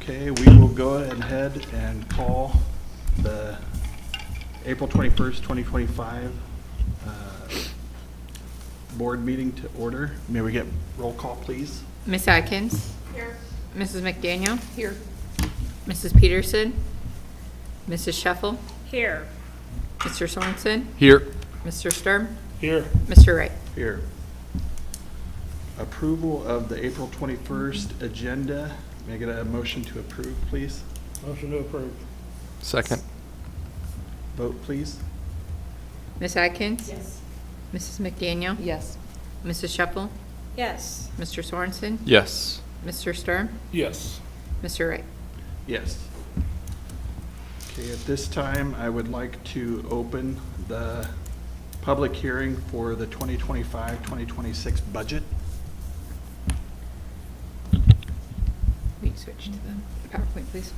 Okay, we will go ahead and call the April 21st, 2025 board meeting to order. May we get roll call, please? Ms. Atkins? Here. Mrs. McDaniel? Here. Mrs. Peterson? Mrs. Shuffle? Here. Mr. Sorensen? Here. Mr. Sturm? Here. Mr. Wright? Here. Approval of the April 21st agenda. May I get a motion to approve, please? Motion to approve. Second. Vote, please. Ms. Atkins? Yes. Mrs. McDaniel? Yes. Mrs. Shuffle? Yes. Mr. Sorensen? Yes. Mr. Sturm? Yes. Mr. Wright? Yes. Okay, at this time, I would like to open the public hearing for the 2025-2026 budget. We can switch to the PowerPoint, please.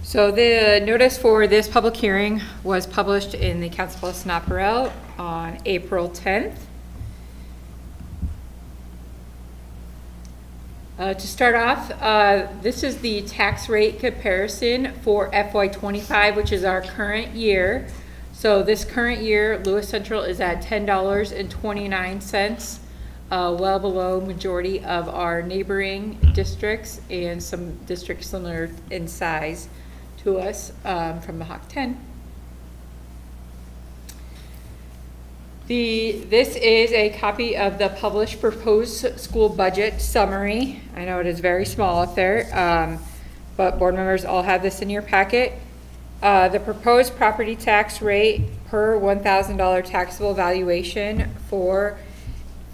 So the notice for this public hearing was published in the Council Bluffs Nopperell on April 10th. To start off, this is the tax rate comparison for FY25, which is our current year. So this current year, Lewis Central is at $10.29, well below majority of our neighboring districts and some districts similar in size to us from the HOC 10. This is a copy of the published proposed school budget summary. I know it is very small up there, but board members all have this in your packet. The proposed property tax rate per $1,000 taxable valuation for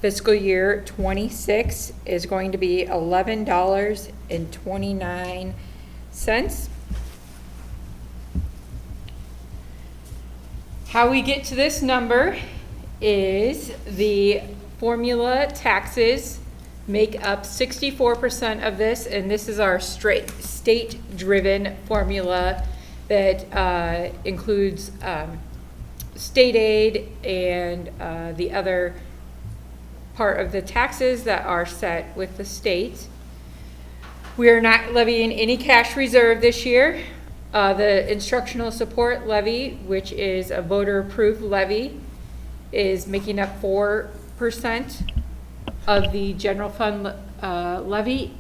fiscal year 26 is going to be $11.29. How we get to this number is the formula taxes make up 64% of this, and this is our state-driven formula that includes state aid and the other part of the taxes that are set with the state. We are not levying any cash reserve this year. The instructional support levy, which is a voter-approved levy, is making up 4% of the general fund levy,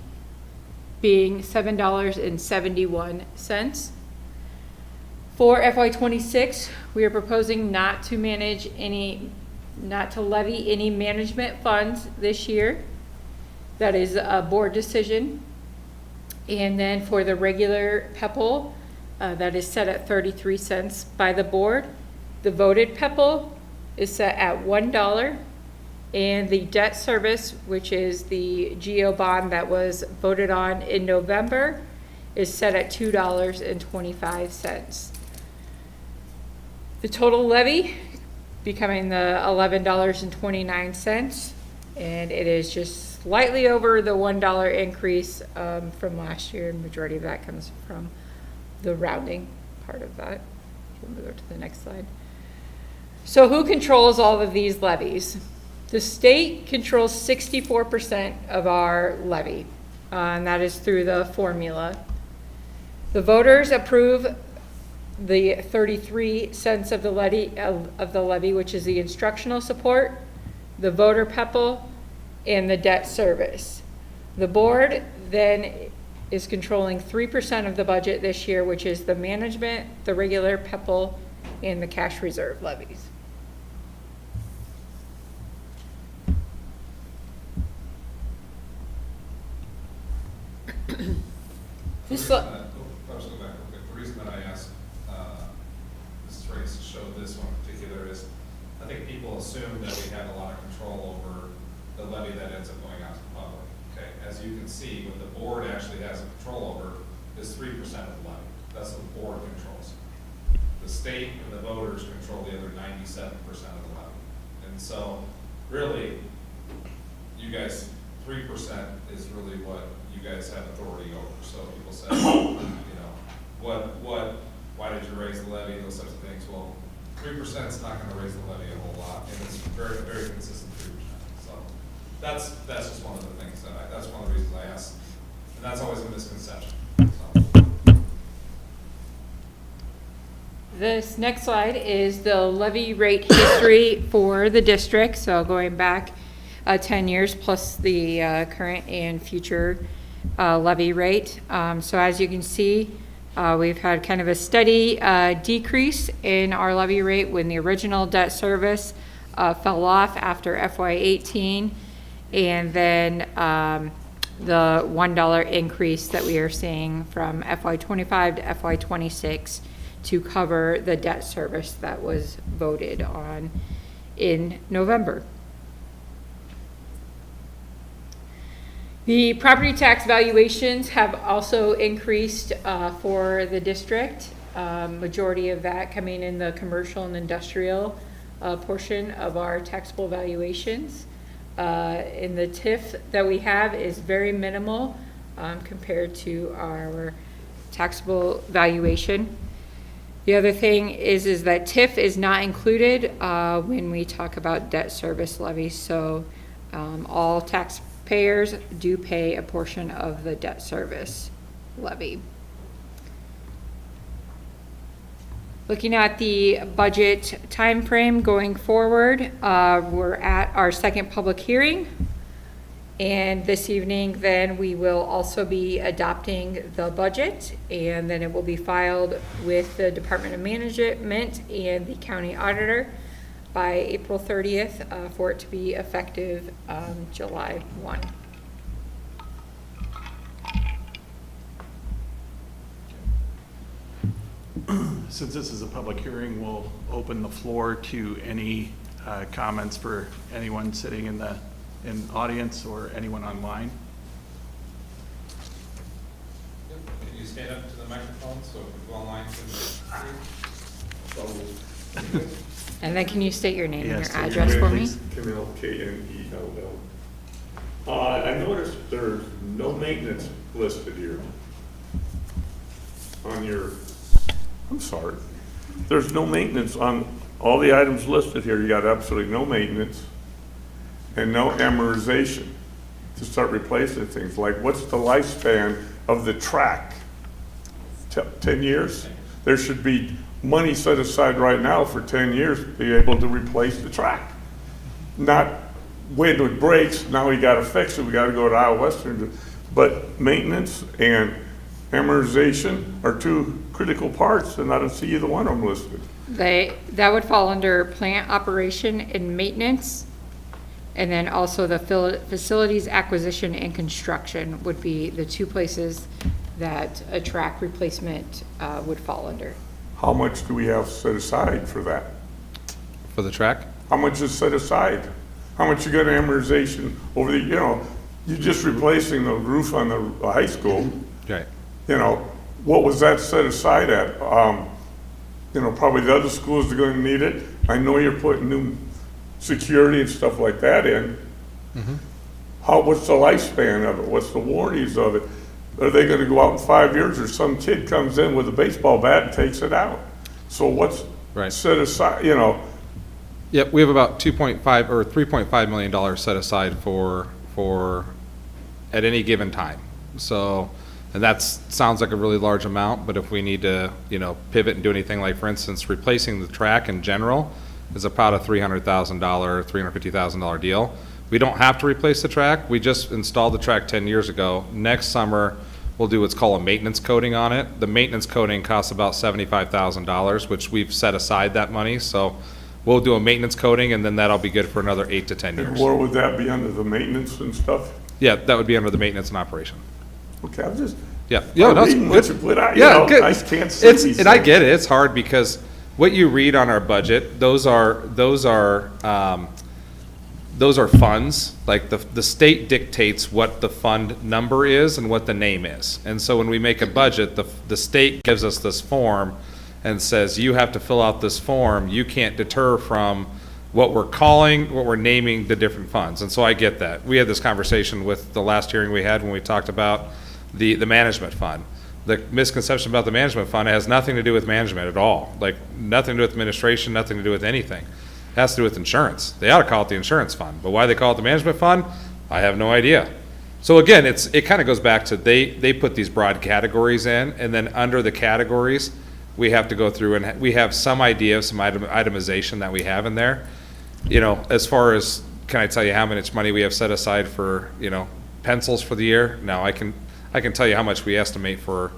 being $7.71. For FY26, we are proposing not to levy any management funds this year. That is a board decision. And then for the regular PEPAL, that is set at 33 cents by the board. The voted PEPAL is set at $1. And the debt service, which is the GO bond that was voted on in November, is set at $2.25. The total levy becoming the $11.29, and it is just slightly over the $1 increase from last year, and majority of that comes from the rounding part of that. We'll move to the next slide. So who controls all of these levies? The state controls 64% of our levy, and that is through the formula. The voters approve the 33 cents of the levy, which is the instructional support, the voter PEPL, and the debt service. The board then is controlling 3% of the budget this year, which is the management, the regular PEPL, and the cash reserve levies. This I'll just go back real quick. The reason that I asked Mrs. Race to show this one in particular is I think people assume that we have a lot of control over the levy that ends up going out to the public. Okay, as you can see, what the board actually has control over is 3% of the levy. That's what the board controls. The state and the voters control the other 97% of the levy. And so, really, you guys, 3% is really what you guys have authority over. So people say, you know, why did you raise the levy, those types of things. Well, 3% is not going to raise the levy a whole lot, and it's very, very consistent 3%. So that's just one of the things that's one of the reasons I asked, and that's always a misconception. So. This next slide is the levy rate history for the district. So going back 10 years plus the current and future levy rate. So as you can see, we've had kind of a steady decrease in our levy rate when the original debt service fell off after FY18, and then the $1 increase that we are seeing from FY25 to FY26 to cover the debt service that was voted on in November. The property tax valuations have also increased for the district. Majority of that coming in the commercial and industrial portion of our taxable valuations. And the TIF that we have is very minimal compared to our taxable valuation. The other thing is that TIF is not included when we talk about debt service levies. So all taxpayers do pay a portion of the debt service levy. Looking at the budget time frame going forward, we're at our second public hearing. And this evening, then we will also be adopting the budget, and then it will be filed with the Department of Management and the county auditor by April 30th for it to be effective July 1. Since this is a public hearing, we'll open the floor to any comments for anyone sitting in the audience or anyone online. Can you stand up to the microphone so people online can see? And then can you state your name and Yes, your address for me? Knell, Knell. I noticed there's no maintenance listed here. On your, I'm sorry. There's no maintenance on all the items listed here. You got absolutely no maintenance and no amortization to start replacing things. Like, what's the lifespan of the track? 10 years? There should be money set aside right now for 10 years to be able to replace the track. Not when it breaks, now we gotta fix it, we gotta go to Iowa Western. But maintenance and amortization are two critical parts, and I don't see either one of them listed. That would fall under plant operation and maintenance. And then also the facilities acquisition and construction would be the two places that a track replacement would fall under. How much do we have set aside for that? For the track? How much is set aside? How much you got amortization over the, you're just replacing the roof on the high school. Right. What was that set aside at? Probably the other schools are gonna need it, I know you're putting new security and stuff like that in. What's the lifespan of it? What's the warranties of it? Are they gonna go out in 5 years, or some kid comes in with a baseball bat and takes it out? So what's Right. set aside, you know? Yep, we have about 2.5 or $3.5 million set aside for at any given time. So, and that sounds like a really large amount, but if we need to, pivot and do anything, like for instance, replacing the track in general is about a $300,000, $350,000 deal. We don't have to replace the track. We just installed the track 10 years ago. Next summer, we'll do what's called a maintenance coating on it. The maintenance coating costs about $75,000, which we've set aside that money. So we'll do a maintenance coating, and then that'll be good for another 8 to 10 And years. where would that be, under the maintenance and stuff? Yeah, that would be under the maintenance and operation. Okay, I'm just, Yeah. Yeah, no, it's reading good. what you put out, Yeah, good. I can't see these And I things. get it, it's hard because what you read on our budget, those are funds. Like the state dictates what the fund number is and what the name is. And so when we make a budget, the state gives us this form and says, you have to fill out this form. You can't deter from what we're naming the different funds. And so I get that. We had this conversation with the last hearing we had when we talked about the management fund. The misconception about the management fund has nothing to do with management at all. Like, nothing to do with administration, nothing to do with anything. It has to do with insurance. They ought to call it the insurance fund, but why they call it the management fund, I have no idea. So again, it kind of goes back to they put these broad categories in, and then under the categories, we have to go through and we have some idea of some itemization that we have in there. As far as, can I tell you how much money we have set aside for, pencils for the year? No, I can tell you how much we estimate for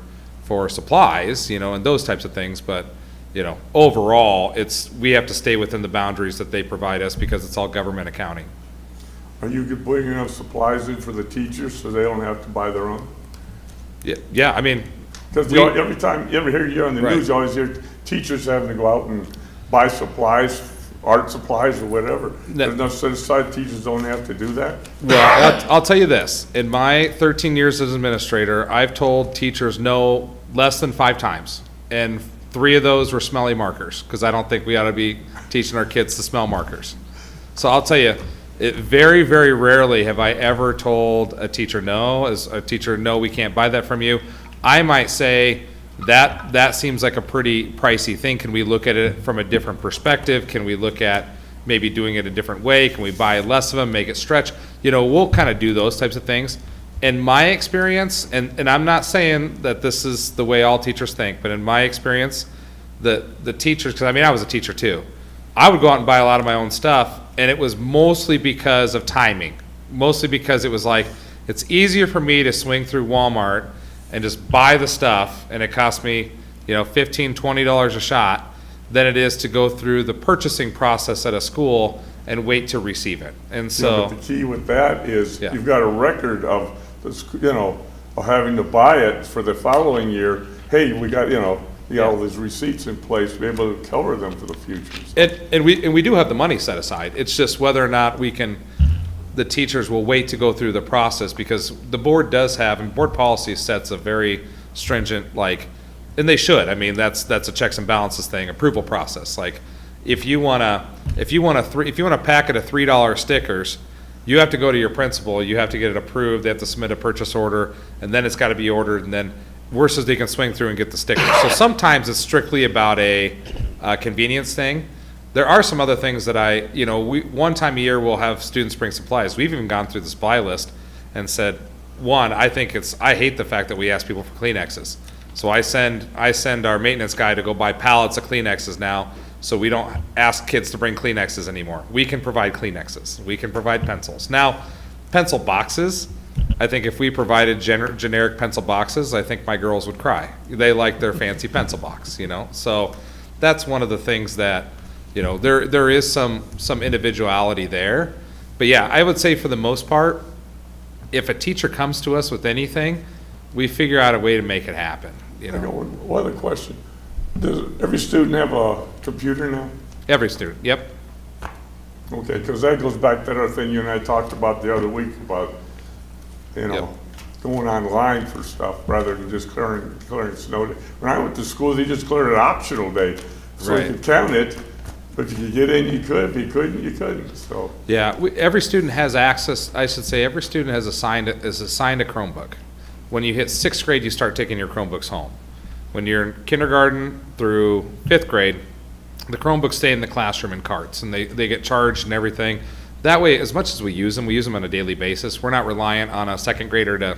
supplies, and those types of things, but, overall, we have to stay within the boundaries that they provide us because it's all government accounting. Are you bringing enough supplies in for the teachers so they don't have to buy their own? Yeah, I mean, Because We- every time, you ever hear on the Right. news, you always hear teachers having to go out and buy supplies, art supplies or whatever. There's no set aside, teachers don't have to do that? well, I'll tell you this. In my 13 years as administrator, I've told teachers no less than 5 times. And 3 of those were smelly markers, because I don't think we ought to be teaching our kids to smell markers. So I'll tell you, very, very rarely have I ever told a teacher no, we can't buy that from you. I might say, that seems like a pretty pricey thing. Can we look at it from a different perspective? Can we look at maybe doing it a different way? Can we buy less of them, make it stretch? We'll kind of do those types of things. In my experience, and I'm not saying that this is the way all teachers think, but in my experience, the teachers, because I was a teacher too, I would go out and buy a lot of my own stuff, and it was mostly because of timing. Mostly because it was like, it's easier for me to swing through Walmart and just buy the stuff, and it costs me, $15, $20 a shot, than it is to go through the purchasing process at a school and wait to receive it. And Yeah, so, but the key with that is, Yeah. you've got a record of, of having to buy it for the following year. Hey, we got, you got all these receipts in place to be able to cover them for the future. and we do have the money set aside. It's just whether or not the teachers will wait to go through the process, because the board does have, and board policy sets a very stringent, and they should, that's a checks and balances thing, approval process. Like, if you want a packet of $3 stickers, you have to go to your principal, you have to get it approved, they have to submit a purchase order, and then it's gotta be ordered, and then versus they can swing through and get the stickers. So sometimes it's strictly about a convenience thing. There are some other things that one time a year we'll have students bring supplies. We've even gone through the supply list and said, I hate the fact that we ask people for Kleenexes. So I send our maintenance guy to go buy pallets of Kleenexes now, so we don't ask kids to bring Kleenexes anymore. We can provide Kleenexes. We can provide pencils. Now, pencil boxes, I think if we provided generic pencil boxes, I think my girls would cry. They like their fancy pencil box, So that's one of the things that, there is some individuality there. But yeah, I would say for the most part, if a teacher comes to us with anything, we figure out a way to make it happen, I got one other question. Does every student have a computer now? Every student, yep. Okay, because that goes back to that other thing you and I talked about the other week about, Yep. going online for stuff rather than just clearing snow day. When I went to school, they just cleared an optional day. So you Right. could count it, But if you get in, you could. If you couldn't, you couldn't, so. Yeah, every student has access, I should say, every student is assigned a Chromebook. When you hit 6th grade, you start taking your Chromebooks home. When you're in kindergarten through 5th grade, the Chromebooks stay in the classroom in carts, and they get charged and everything. That way, as much as we use them on a daily basis. We're not reliant on a 2nd grader to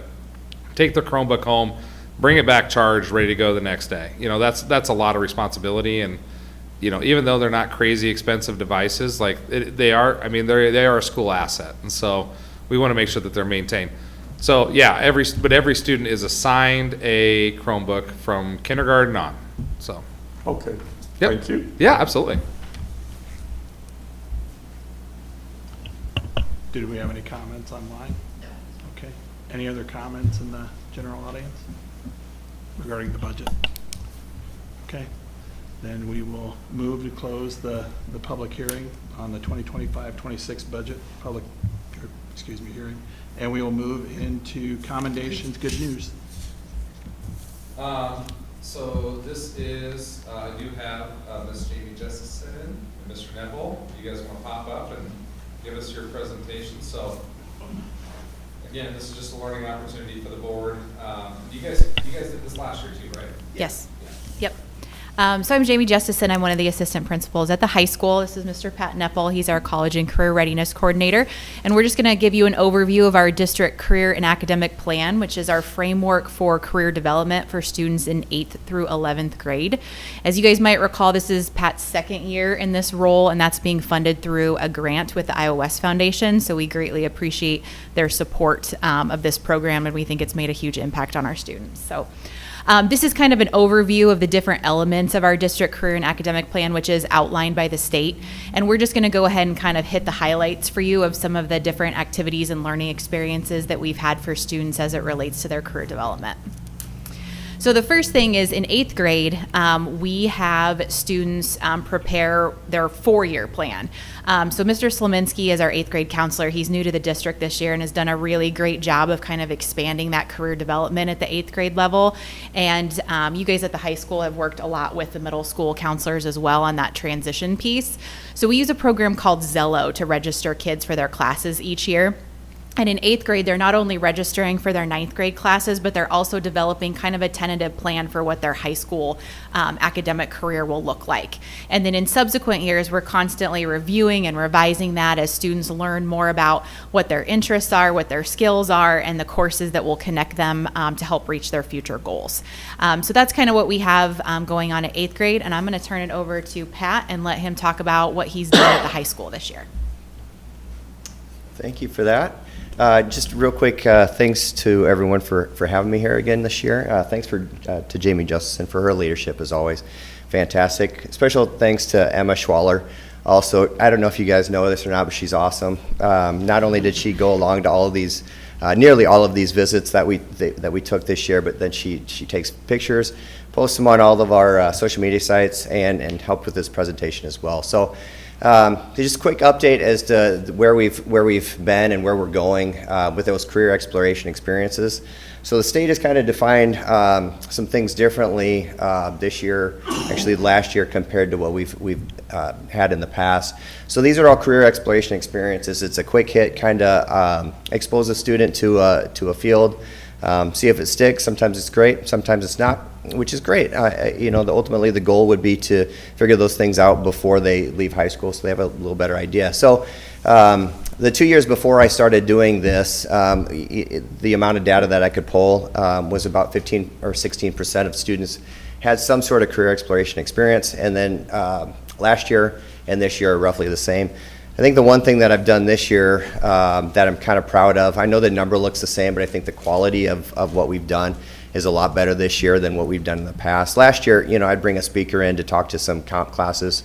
take their Chromebook home, bring it back charged, ready to go the next day. You know, that's a lot of responsibility, and you know, even though they're not crazy expensive devices, like they are a school asset, and so we want to make sure that they're maintained. So yeah, every student is assigned a Chromebook from kindergarten on. So Okay, Yep. thank you. yeah, absolutely. Did we have any comments online? No. Okay. Any other comments in the general audience regarding the budget? Okay. Then we will move to close the public hearing on the 2025-26 budget hearing. And we will move into commendations, good news. So this is, I do have Ms. Jamie Justison and Mr. Neville. You guys want to pop up and give us your presentation? So again, this is just a learning opportunity for the board. You guys did this last year too, right? Yes. Yeah. Yep. So I'm Jamie Justison. I'm one of the assistant principals at the high school. This is Mr. Pat Nepple. He's our college and career readiness coordinator. And we're just going to give you an overview of our district career and academic plan, which is our framework for career development for students in 8th through 11th grade. As you guys might recall, this is Pat's 2nd year in this role, and that's being funded through a grant with the Iowa West Foundation. So we greatly appreciate their support of this program, and we think it's made a huge impact on our students. So this is kind of an overview of the different elements of our district career and academic plan, which is outlined by the state. And we're just going to go ahead and kind of hit the highlights for you of some of the different activities and learning experiences that we've had for students as it relates to their career development. So the first thing is in 8th grade, we have students prepare their 4-year plan. So Mr. Slominski is our 8th grade counselor. He's new to the district this year and has done a really great job of kind of expanding that career development at the 8th grade level. And you guys at the high school have worked a lot with the middle school counselors as well on that transition piece. So we use a program called Zello to register kids for their classes each year. And in 8th grade, they're not only registering for their 9th grade classes, but they're also developing kind of a tentative plan for what their high school academic career will look like. And then in subsequent years, we're constantly reviewing and revising that as students learn more about what their interests are, what their skills are, and the courses that will connect them to help reach their future goals. So that's kind of what we have going on at 8th grade. And I'm going to turn it over to Pat and let him talk about what he's done at the high school this year. Thank you for that. Just real quick, thanks to everyone for having me here again this year. Thanks to Jamie Justison for her leadership as always. Fantastic. Special thanks to Emma Schwaller. Also, I don't know if you guys know this or not, but she's awesome. Not only did she go along to all of these, nearly all of these visits that we took this year, but then she takes pictures, posts them on all of our social media sites, and helped with this presentation as well. So. Just a quick update as to where we've been and where we're going with those career exploration experiences. So the state has kind of defined some things differently this year, actually last year, compared to what we've had in the past. So these are all career exploration experiences. It's a quick hit, kind of expose a student to a field, see if it sticks. Sometimes it's great, sometimes it's not, which is great. Ultimately the goal would be to figure those things out before they leave high school, so they have a little better idea. So the 2 years before I started doing this, the amount of data that I could pull was about 15 or 16% of students had some sort of career exploration experience, and then last year and this year are roughly the same. I think the one thing that I've done this year that I'm kind of proud of, I know the number looks the same, but I think the quality of what we've done is a lot better this year than what we've done in the past. Last year, I'd bring a speaker in to talk to some comp classes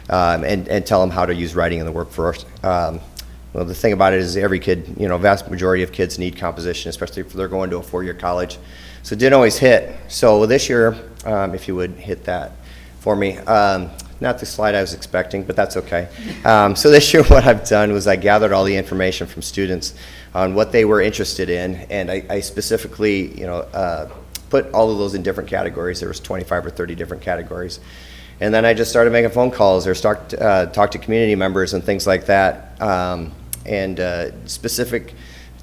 and tell them how to use writing in the workforce. Well, the thing about it is every kid, vast majority of kids need composition, especially if they're going to a 4-year college. So it didn't always hit. So this year, if you would hit that for me. Not the slide I was expecting, but that's okay. So this year what I've done was I gathered all the information from students on what they were interested in, and I specifically, put all of those in different categories. There was 25 or 30 different categories. And then I just started making phone calls or talk to community members and things like that, specific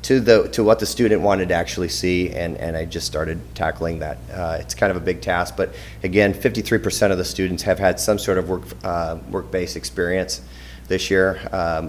to what the student wanted to actually see, and I just started tackling that. It's kind of a big task, but again, 53% of the students have had some sort of work-based experience this year.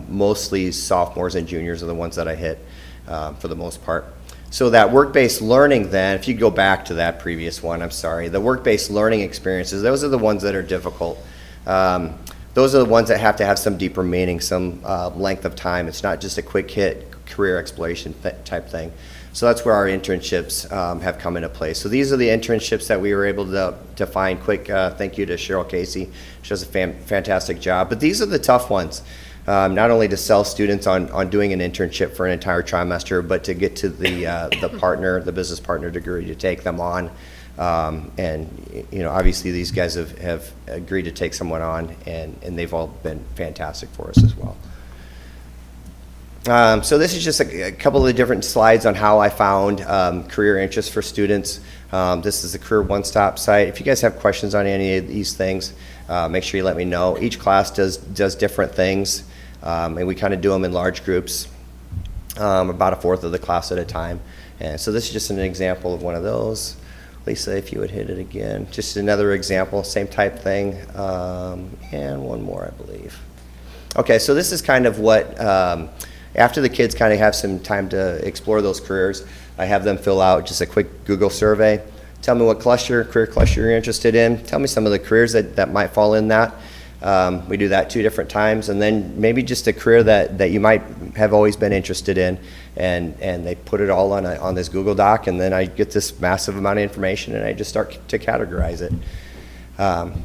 Mostly sophomores and juniors are the ones that I hit for the most part. So that work-based learning then, if you go back to that previous one, I'm sorry, the work-based learning experiences, those are the ones that are difficult. Those are the ones that have to have some deeper meaning, some length of time. It's not just a quick hit career exploration type thing. So that's where our internships have come into play. So these are the internships that we were able to find quick. Thank you to Cheryl Casey. She does a fantastic job. But these are the tough ones. Not only to sell students on doing an internship for an entire trimester, but to get to the business partner degree to take them on. And obviously these guys have agreed to take someone on, and they've all been fantastic for us as well. So this is just a couple of different slides on how I found career interests for students. This is the Career One Stop site. If you guys have questions on any of these things, make sure you let me know. Each class does different things, and we kind of do them in large groups, about a fourth of the class at a time. And so this is just an example of one of those. Lisa, if you would hit it again. Just another example, same type thing, and one more, I believe. Okay, so this is kind of what, after the kids kind of have some time to explore those careers, I have them fill out just a quick Google survey. Tell me what career cluster you're interested in. Tell me some of the careers that might fall in that. We do that 2 different times, and then maybe just a career that you might have always been interested in, and they put it all on this Google Doc, and then I get this massive amount of information, and I just start to categorize it.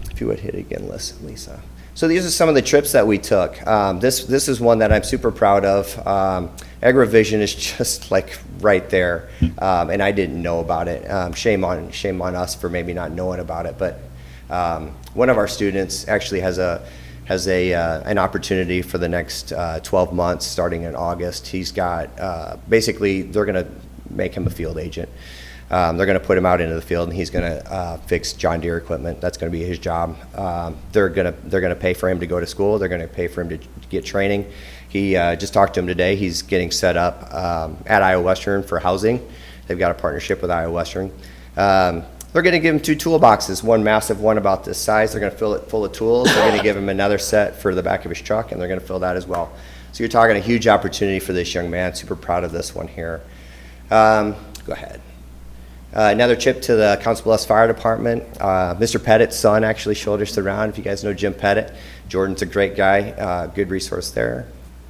If you would hit again, Lisa. So these are some of the trips that we took. This is one that I'm super proud of. AgriVision is just like right there, and I didn't know about it. Shame on us for maybe not knowing about it, but one of our students actually has an opportunity for the next 12 months starting in August. He's got basically they're going to make him a field agent. They're going to put him out into the field, and he's going to fix John Deere equipment. That's going to be his job. They're going to pay for him to go to school. They're going to pay for him to get training. He just talked to him today. He's getting set up at Iowa Western for housing. They've got a partnership with Iowa Western. They're going to give him 2 toolboxes, one massive one about this size. They're going to fill it full of tools. They're going to give him another set for the back of his truck, and they're going to fill that as well. So you're talking a huge opportunity for this young man. Super proud of this one here. Go ahead. Another trip to the Council Bluffs Fire Department. Mr. Pettit's son actually showed us around. If you guys know Jim Pettit, Jordan's a great guy, good resource there.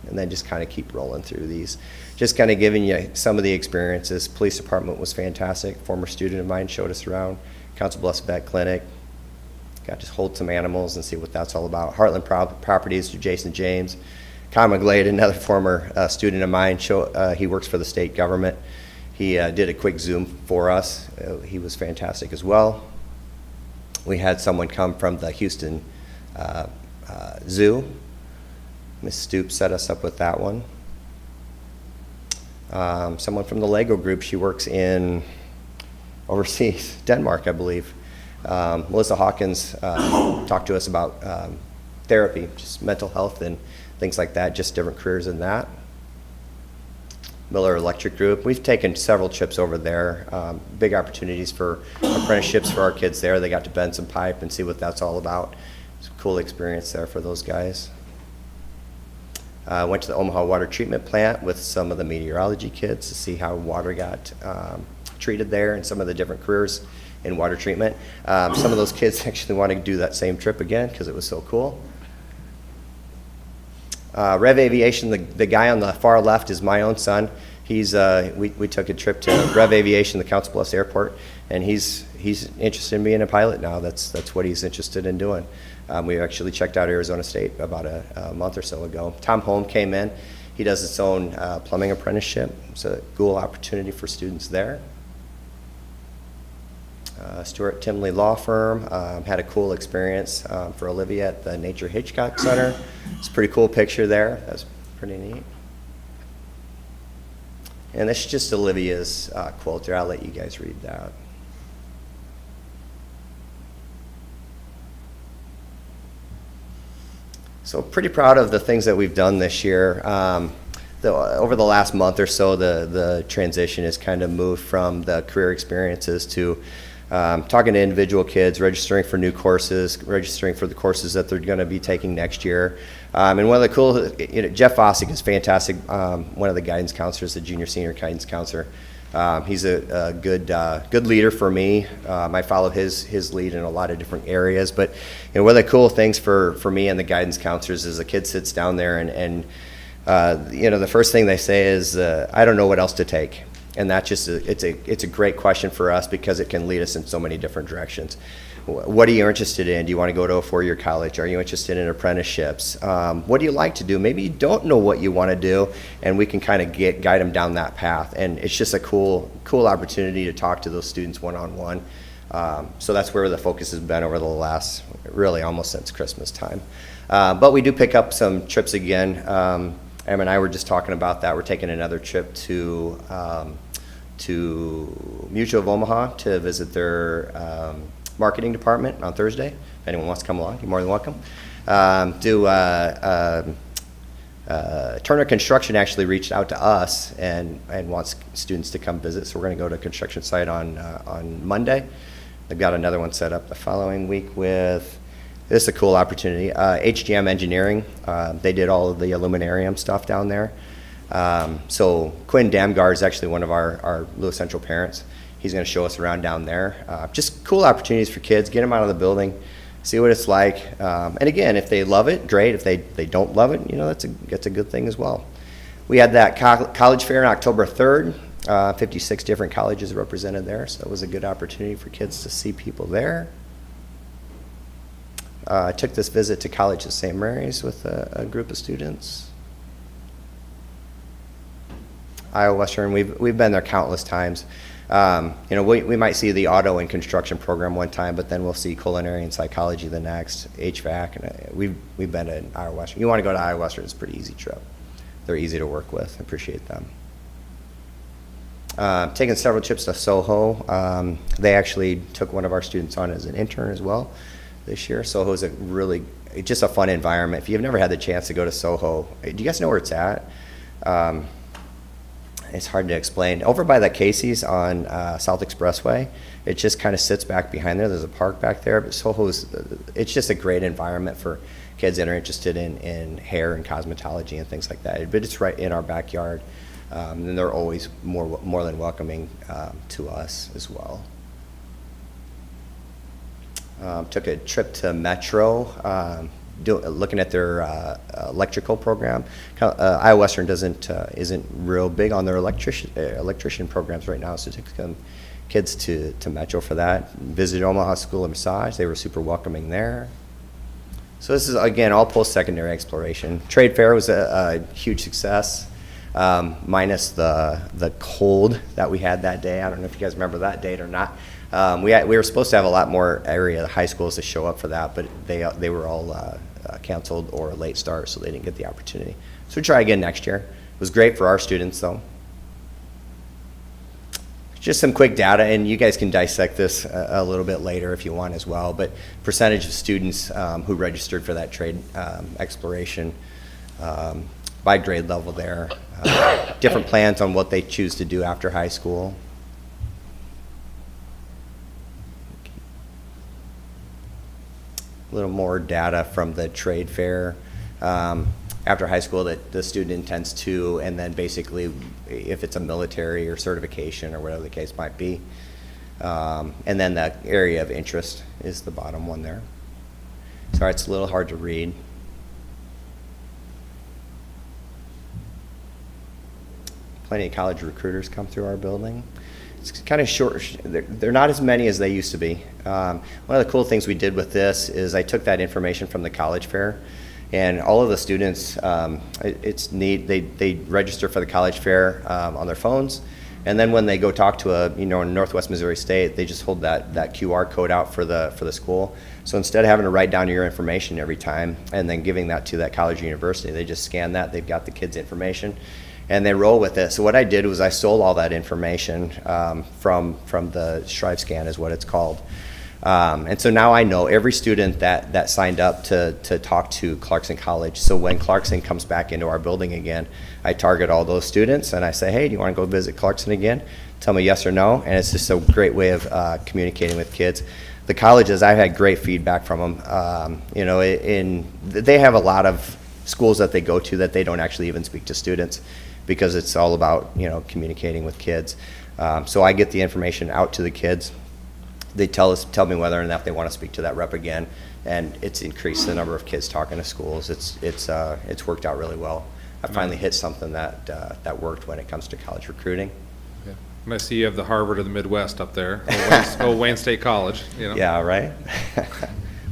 And then just kind of keep rolling through these. Just kind of giving you some of the experiences. Police department was fantastic. Former student of mine showed us around. Council Bluffs Vet Clinic. Got to hold some animals and see what that's all about. Heartland Properties to Jason James. Kyle McGlade, another former student of mine. He works for the state government. He did a quick Zoom for us. He was fantastic as well. We had someone come from the Houston Zoo. Ms. Stoops set us up with that one. Someone from the Lego group, she works in overseas, Denmark, I believe. Melissa Hawkins talked to us about therapy, just mental health and things like that, just different careers in that. Miller Electric Group, we've taken several trips over there. Big opportunities for apprenticeships for our kids there. They got to bend some pipe and see what that's all about. It's a cool experience there for those guys. Went to the Omaha Water Treatment Plant with some of the meteorology kids to see how water got treated there and some of the different careers in water treatment. Some of those kids actually want to do that same trip again because it was so cool. Rev Aviation, the guy on the far left is my own son. He's we took a trip to Rev Aviation, the Council Bluffs Airport, and he's interested in being a pilot now. That's what he's interested in doing. We actually checked out Arizona State about a month or so ago. Tom Holm came in. He does his own plumbing apprenticeship. It's a cool opportunity for students there. Stuart Timley Law Firm had a cool experience for Olivia at the Nature Hitchcock Center. It's a pretty cool picture there. That's pretty neat. And this is just Olivia's quote there. I'll let you guys read that. So pretty proud of the things that we've done this year. Over the last month or so, the transition has kind of moved from the career experiences to talking to individual kids, registering for new courses, registering for the courses that they're going to be taking next year. And one of the cool, Jeff Fossick is fantastic, one of the guidance counselors, the junior senior guidance counselor. He's a good leader for me. I follow his lead in a lot of different areas. But one of the cool things for me and the guidance counselors is the kid sits down there and the first thing they say is, I don't know what else to take. And that's just it's a great question for us because it can lead us in so many different directions. What are you interested in? Do you want to go to a four-year college? Are you interested in apprenticeships? What do you like to do? Maybe you don't know what you want to do, and we can kind of guide them down that path. And it's just a cool opportunity to talk to those students one-on-one. So that's where the focus has been over the last, really almost since Christmas time. But we do pick up some trips again. Em and I were just talking about that. We're taking another trip to Mutual of Omaha to visit their marketing department on Thursday. If anyone wants to come along, you're more than welcome. Turner Construction actually reached out to us and wants students to come visit. So we're going to go to a construction site on Monday. They've got another one set up the following week with. This is a cool opportunity. HGM Engineering, they did all of the aluminarium stuff down there. So Quinn Damgar is actually one of our Lewis Central parents. He's going to show us around down there. Just cool opportunities for kids. Get them out of the building, see what it's like. And again, if they love it, great. If they don't love it, that's a good thing as well. We had that college fair on October 3rd. 56 different colleges represented there, so it was a good opportunity for kids to see people there. I took this visit to College of St. Mary's with a group of students. Iowa Western, we've been there countless times. We might see the auto and construction program one time, but then we'll see culinary and psychology the next, HVAC, and we've been to Iowa Western. You want to go to Iowa Western, it's a pretty easy trip. They're easy to work with. I appreciate them. Taken several trips to Soho. They actually took one of our students on as an intern as well this year. Soho is just a fun environment. If you've never had the chance to go to Soho, do you guys know where it's at? It's hard to explain. Over by the Casey's on South Expressway, it just kind of sits back behind there. There's a park back there, but it's just a great environment for kids that are interested in hair and cosmetology and things like that. But it's right in our backyard, and they're always more than welcoming to us as well. Took a trip to Metro, looking at their electrical program. Iowa Western isn't real big on their electrician programs right now, so took some kids to Metro for that. Visited Omaha School of Massage. They were super welcoming there. So this is, again, all post-secondary exploration. Trade fair was a huge success, minus the cold that we had that day. I don't know if you guys remember that date or not. We were supposed to have a lot more area high schools to show up for that, but they were all canceled or late start, so they didn't get the opportunity. So we'll try again next year. It was great for our students, though. Just some quick data, and you guys can dissect this a little bit later if you want as well, but percentage of students who registered for that trade exploration by grade level there. Different plans on what they choose to do after high school. A little more data from the trade fair after high school that the student intends to, and then basically if it's a military or certification or whatever the case might be. And then the area of interest is the bottom one there. Sorry, it's a little hard to read. Plenty of college recruiters come through our building. It's kind of short. They're not as many as they used to be. One of the cool things we did with this is I took that information from the college fair, and all of the students, it's neat. They register for the college fair on their phones, and then when they go talk to in Northwest Missouri State, they just hold that QR code out for the school. So instead of having to write down your information every time and then giving that to that college or university, they just scan that. They've got the kids' information, and they roll with it. So what I did was I stole all that information from the ShriveScan is what it's called. And so now I know every student that signed up to talk to Clarkson College. So when Clarkson comes back into our building again, I target all those students and I say, hey, do you want to go visit Clarkson again? Tell me yes or no. And it's just a great way of communicating with kids. The colleges, I've had great feedback from them. You know, they have a lot of schools that they go to that they don't actually even speak to students because it's all about, you know, communicating with kids. So I get the information out to the kids. They tell me whether or not they want to speak to that rep again, and it's increased the number of kids talking to schools. It's worked out really well. I finally hit something that worked when it comes to college recruiting. Yeah. And I see you have the Harvard of the Midwest up there, old Wayne State College, you know. Yeah, right?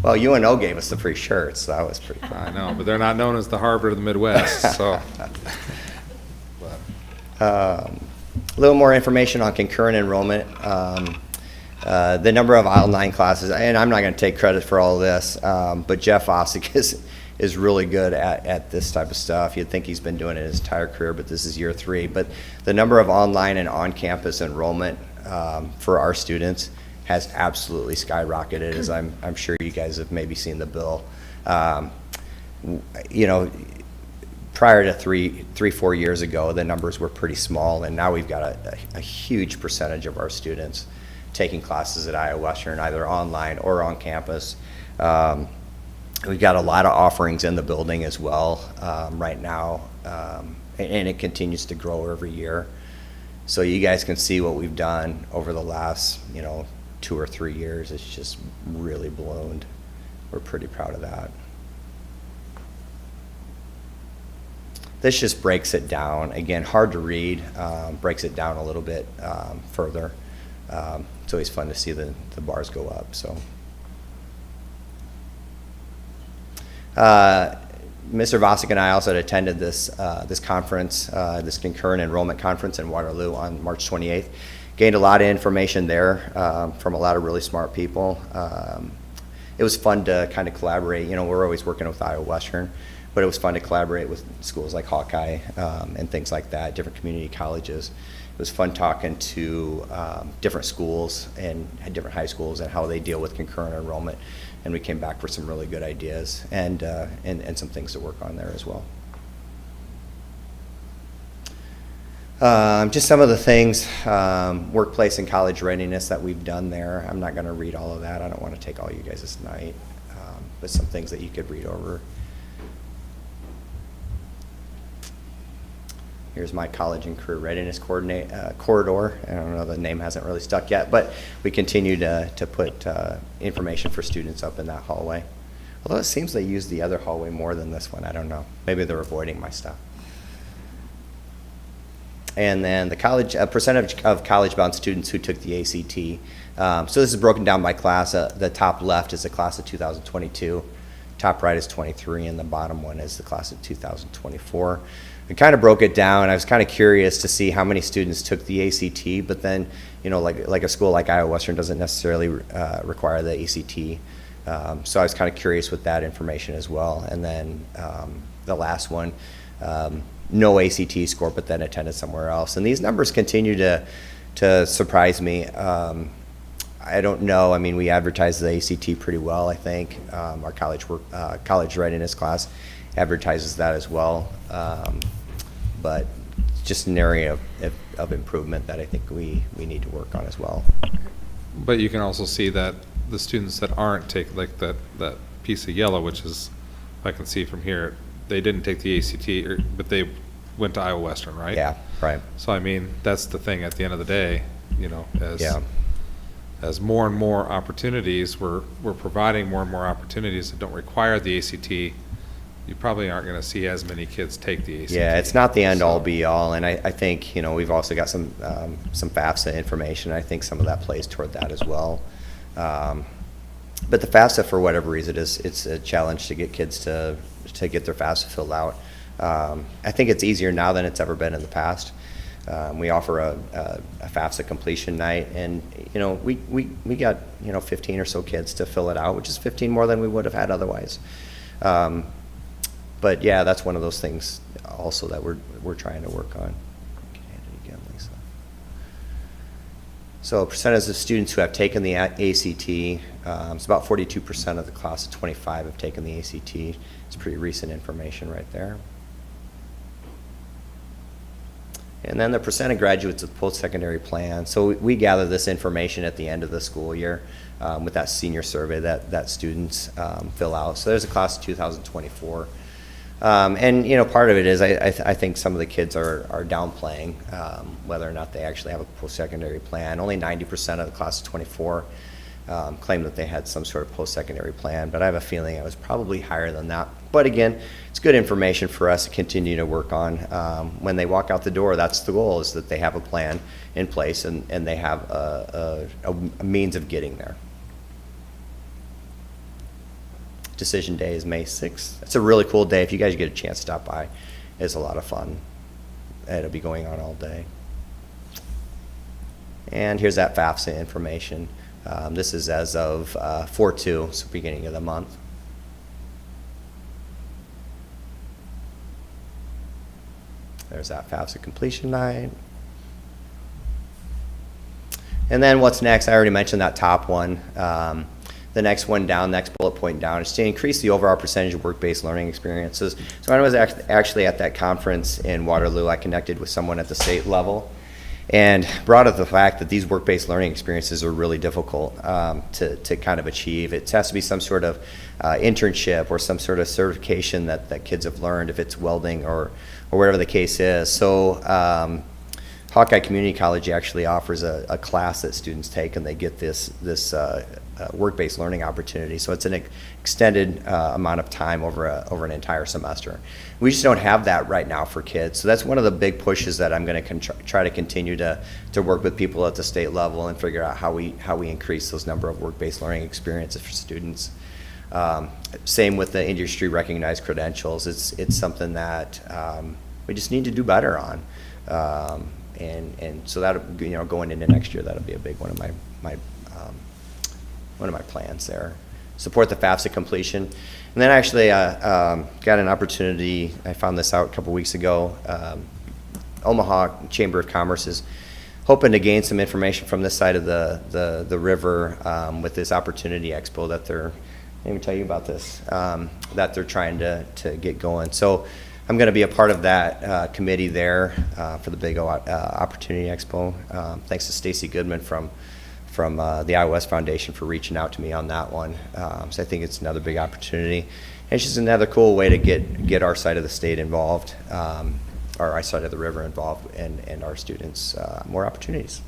Well, UNO gave us the free shirts, so that was pretty cool. I know, but they're not known as the Harvard of the Midwest, so. A little more information on concurrent enrollment. The number of online classes, and I'm not going to take credit for all of this, but Jeff Ossick is really good at this type of stuff. You'd think he's been doing it his entire career, but this is year 3. But the number of online and on-campus enrollment for our students has absolutely skyrocketed, as I'm sure you guys have maybe seen the bill. You know, prior to 3-4 years ago, the numbers were pretty small, and now we've got a huge percentage of our students taking classes at Iowa Western, either online or on campus. We've got a lot of offerings in the building as well right now, and it continues to grow every year. So you guys can see what we've done over the last, 2 or 3 years. It's just really ballooned. We're pretty proud of that. This just breaks it down. Again, hard to read, breaks it down a little bit further. It's always fun to see the bars go up. So, Mr. Vosick and I also had attended this conference, this concurrent enrollment conference in Waterloo on March 28th. Gained a lot of information there from a lot of really smart people. It was fun to kind of collaborate. We're always working with Iowa Western, but it was fun to collaborate with schools like Hawkeye and things like that, different community colleges. It was fun talking to different schools and different high schools and how they deal with concurrent enrollment. And we came back with some really good ideas and some things to work on there as well. Just some of the things, workplace and college readiness that we've done there. I'm not going to read all of that. I don't want to take all you guys this night, but some things that you could read over. Here's my college and career readiness corridor. I don't know, the name hasn't really stuck yet, but we continue to put information for students up in that hallway. Although it seems they use the other hallway more than this one. I don't know. Maybe they're avoiding my stuff. And then the college percentage of college-bound students who took the ACT. So this is broken down by class. The top left is the class of 2022. Top right is 23, and the bottom one is the class of 2024. We kind of broke it down. I was kind of curious to see how many students took the ACT, but then, like a school like Iowa Western doesn't necessarily require the ACT. So I was kind of curious with that information as well. And then the last one, no ACT score, but then attended somewhere else. And these numbers continue to surprise me. I don't know. I mean, we advertise the ACT pretty well, I think. Our college readiness class advertises that as well. But just an area of improvement that I think we need to work on as well. But you can also see that the students that aren't take, like that piece of yellow, which is, if I can see from here, they didn't take the ACT, but they went to Iowa Western, right? Yeah, right. So, I mean, that's the thing at the end of the day, Yeah. as more and more opportunities, we're providing more and more opportunities that don't require the ACT, you probably aren't going to see as many kids take the ACT. Yeah, it's not the end-all, be-all, and I think, we've also got some FAFSA information. I think some of that plays toward that as well. But the FAFSA, for whatever reason, it's a challenge to get kids to get their FAFSA filled out. I think it's easier now than it's ever been in the past. We offer a FAFSA completion night, and we got 15 or so kids to fill it out, which is 15 more than we would have had otherwise. But yeah, that's one of those things also that we're trying to work on. Okay, again, Lisa. So percentage of students who have taken the ACT, it's about 42% of the class of 25 have taken the ACT. It's pretty recent information right there. And then the percent of graduates with post-secondary plan. So we gather this information at the end of the school year with that senior survey that students fill out. So there's a class of 2024. And, you know, part of it is I think some of the kids are downplaying whether or not they actually have a post-secondary plan. Only 90% of the class of 24 claim that they had some sort of post-secondary plan, but I have a feeling it was probably higher than that. But again, it's good information for us to continue to work on. When they walk out the door, that's the goal, is that they have a plan in place and they have a means of getting there. Decision day is May 6th. It's a really cool day. If you guys get a chance to stop by, it's a lot of fun. It'll be going on all day. And here's that FAFSA information. This is as of 4/2, so beginning of the month. There's that FAFSA completion night. And then what's next? I already mentioned that top one. The next one down, next bullet point down, is to increase the overall percentage of work-based learning experiences. So when I was actually at that conference in Waterloo, I connected with someone at the state level and brought up the fact that these work-based learning experiences are really difficult to kind of achieve. It has to be some sort of internship or some sort of certification that kids have learned, if it's welding or whatever the case is. So Hawkeye Community College actually offers a class that students take, and they get this work-based learning opportunity. So it's an extended amount of time over an entire semester. We just don't have that right now for kids. So that's one of the big pushes that I'm going to try to continue to work with people at the state level and figure out how we increase those number of work-based learning experiences for students. Same with the industry recognized credentials. It's something that we just need to do better on. And so that, you know, going into next year, that'll be a big one of my plans there. Support the FAFSA completion. And then actually got an opportunity, I found this out a couple weeks ago. Omaha Chamber of Commerce is hoping to gain some information from this side of the river with this Opportunity Expo that they're, let me tell you about this, that they're trying to get going. So I'm going to be a part of that committee there for the Big O Opportunity Expo. Thanks to Stacy Goodman from the Iowa West Foundation for reaching out to me on that one. So I think it's another big opportunity. And it's just another cool way to get our side of the state involved, or our side of the river involved, and our students more opportunities.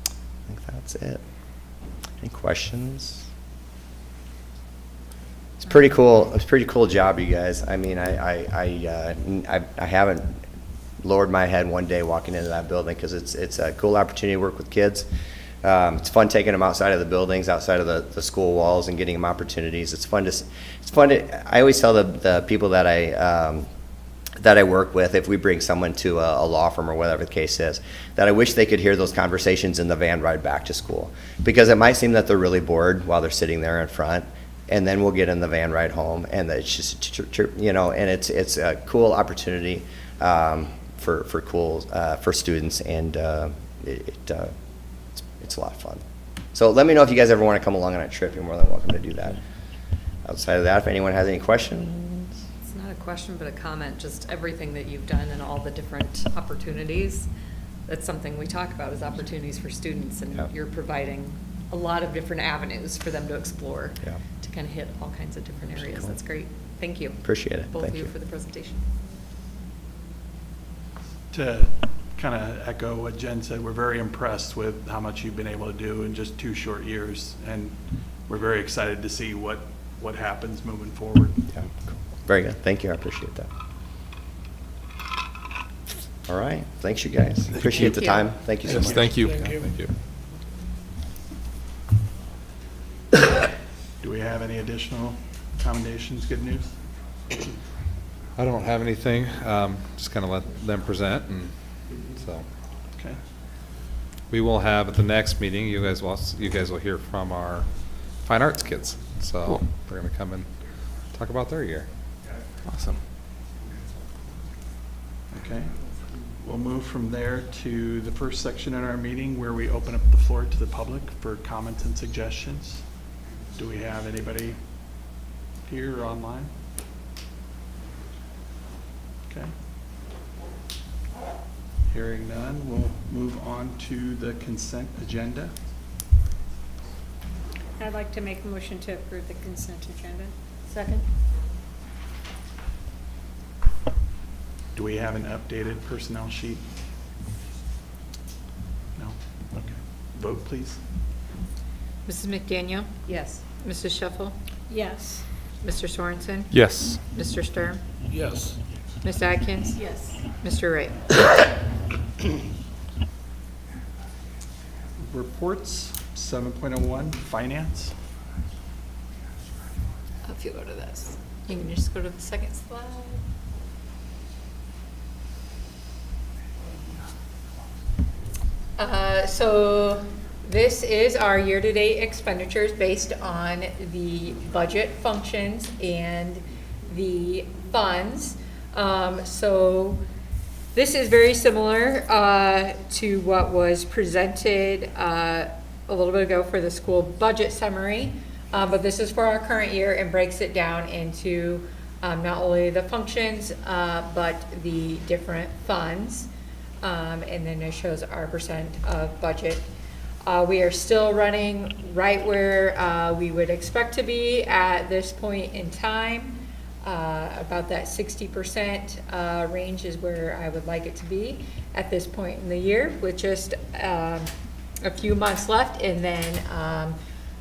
I think that's it. Any questions? It's pretty cool. It's a pretty cool job, you guys. I mean, I haven't lowered my head one day walking into that building, because it's a cool opportunity to work with kids. It's fun taking them outside of the buildings, outside of the school walls, and getting them opportunities. It's fun to. I always tell the people that I work with, if we bring someone to a law firm or whatever the case is, that I wish they could hear those conversations in the van ride back to school, because it might seem that they're really bored while they're sitting there in front, and then we'll get in the van ride home, and it's just, you know, and it's a cool opportunity for students, and it's a lot of fun. So let me know if you guys ever want to come along on a trip. You're more than welcome to do that. Outside of that, if anyone has any questions. It's not a question, but a comment, just everything that you've done and all the different opportunities. That's something we talk about, is opportunities for students, and Yeah. you're providing a lot of different avenues for them to explore, Yeah. to kind of hit all kinds of different areas. Cool. That's great. Thank you. Appreciate it. Both Thank of you you. for the presentation. To kind of echo what Jen said, we're very impressed with how much you've been able to do in just 2 short years, and we're very excited to see what happens moving forward. Yeah, cool. Very good. Thank you. I appreciate that. All right. Thanks, you guys. Appreciate the you. time. Thank you so Yes, much. thank you. Thank you. Thank you. Do we have any additional commendations, good news? I don't have anything, just kind of let them present, and so. Okay. We will have at the next meeting, you guys will hear from our fine arts kids. So they're going to come and talk about their year. Awesome. Okay. we'll move from there to the first section in our meeting where we open up the floor to the public for comments and suggestions. Do we have anybody here or online? Okay. Hearing none, we'll move on to the consent agenda. I'd like to make a motion to approve the consent agenda. Second? Do we have an updated personnel sheet? No? Okay. Vote, please. Mrs. McDaniel? Yes. Mrs. Shuffle? Yes. Mr. Sorensen? Yes. Mr. Sturm? Yes. Ms. Atkins? Yes. Mr. Wright? Reports, 7.01, finance. If you go to this, you can just go to the second slide. So this is our year-to-date expenditures based on the budget functions and the funds. So this is very similar to what was presented a little bit ago for the school budget summary. But this is for our current year and breaks it down into not only the functions, but the different funds. And then it shows our percent of budget. We are still running right where we would expect to be at this point in time. About that 60% range is where I would like it to be at this point in the year, with just a few months left, and then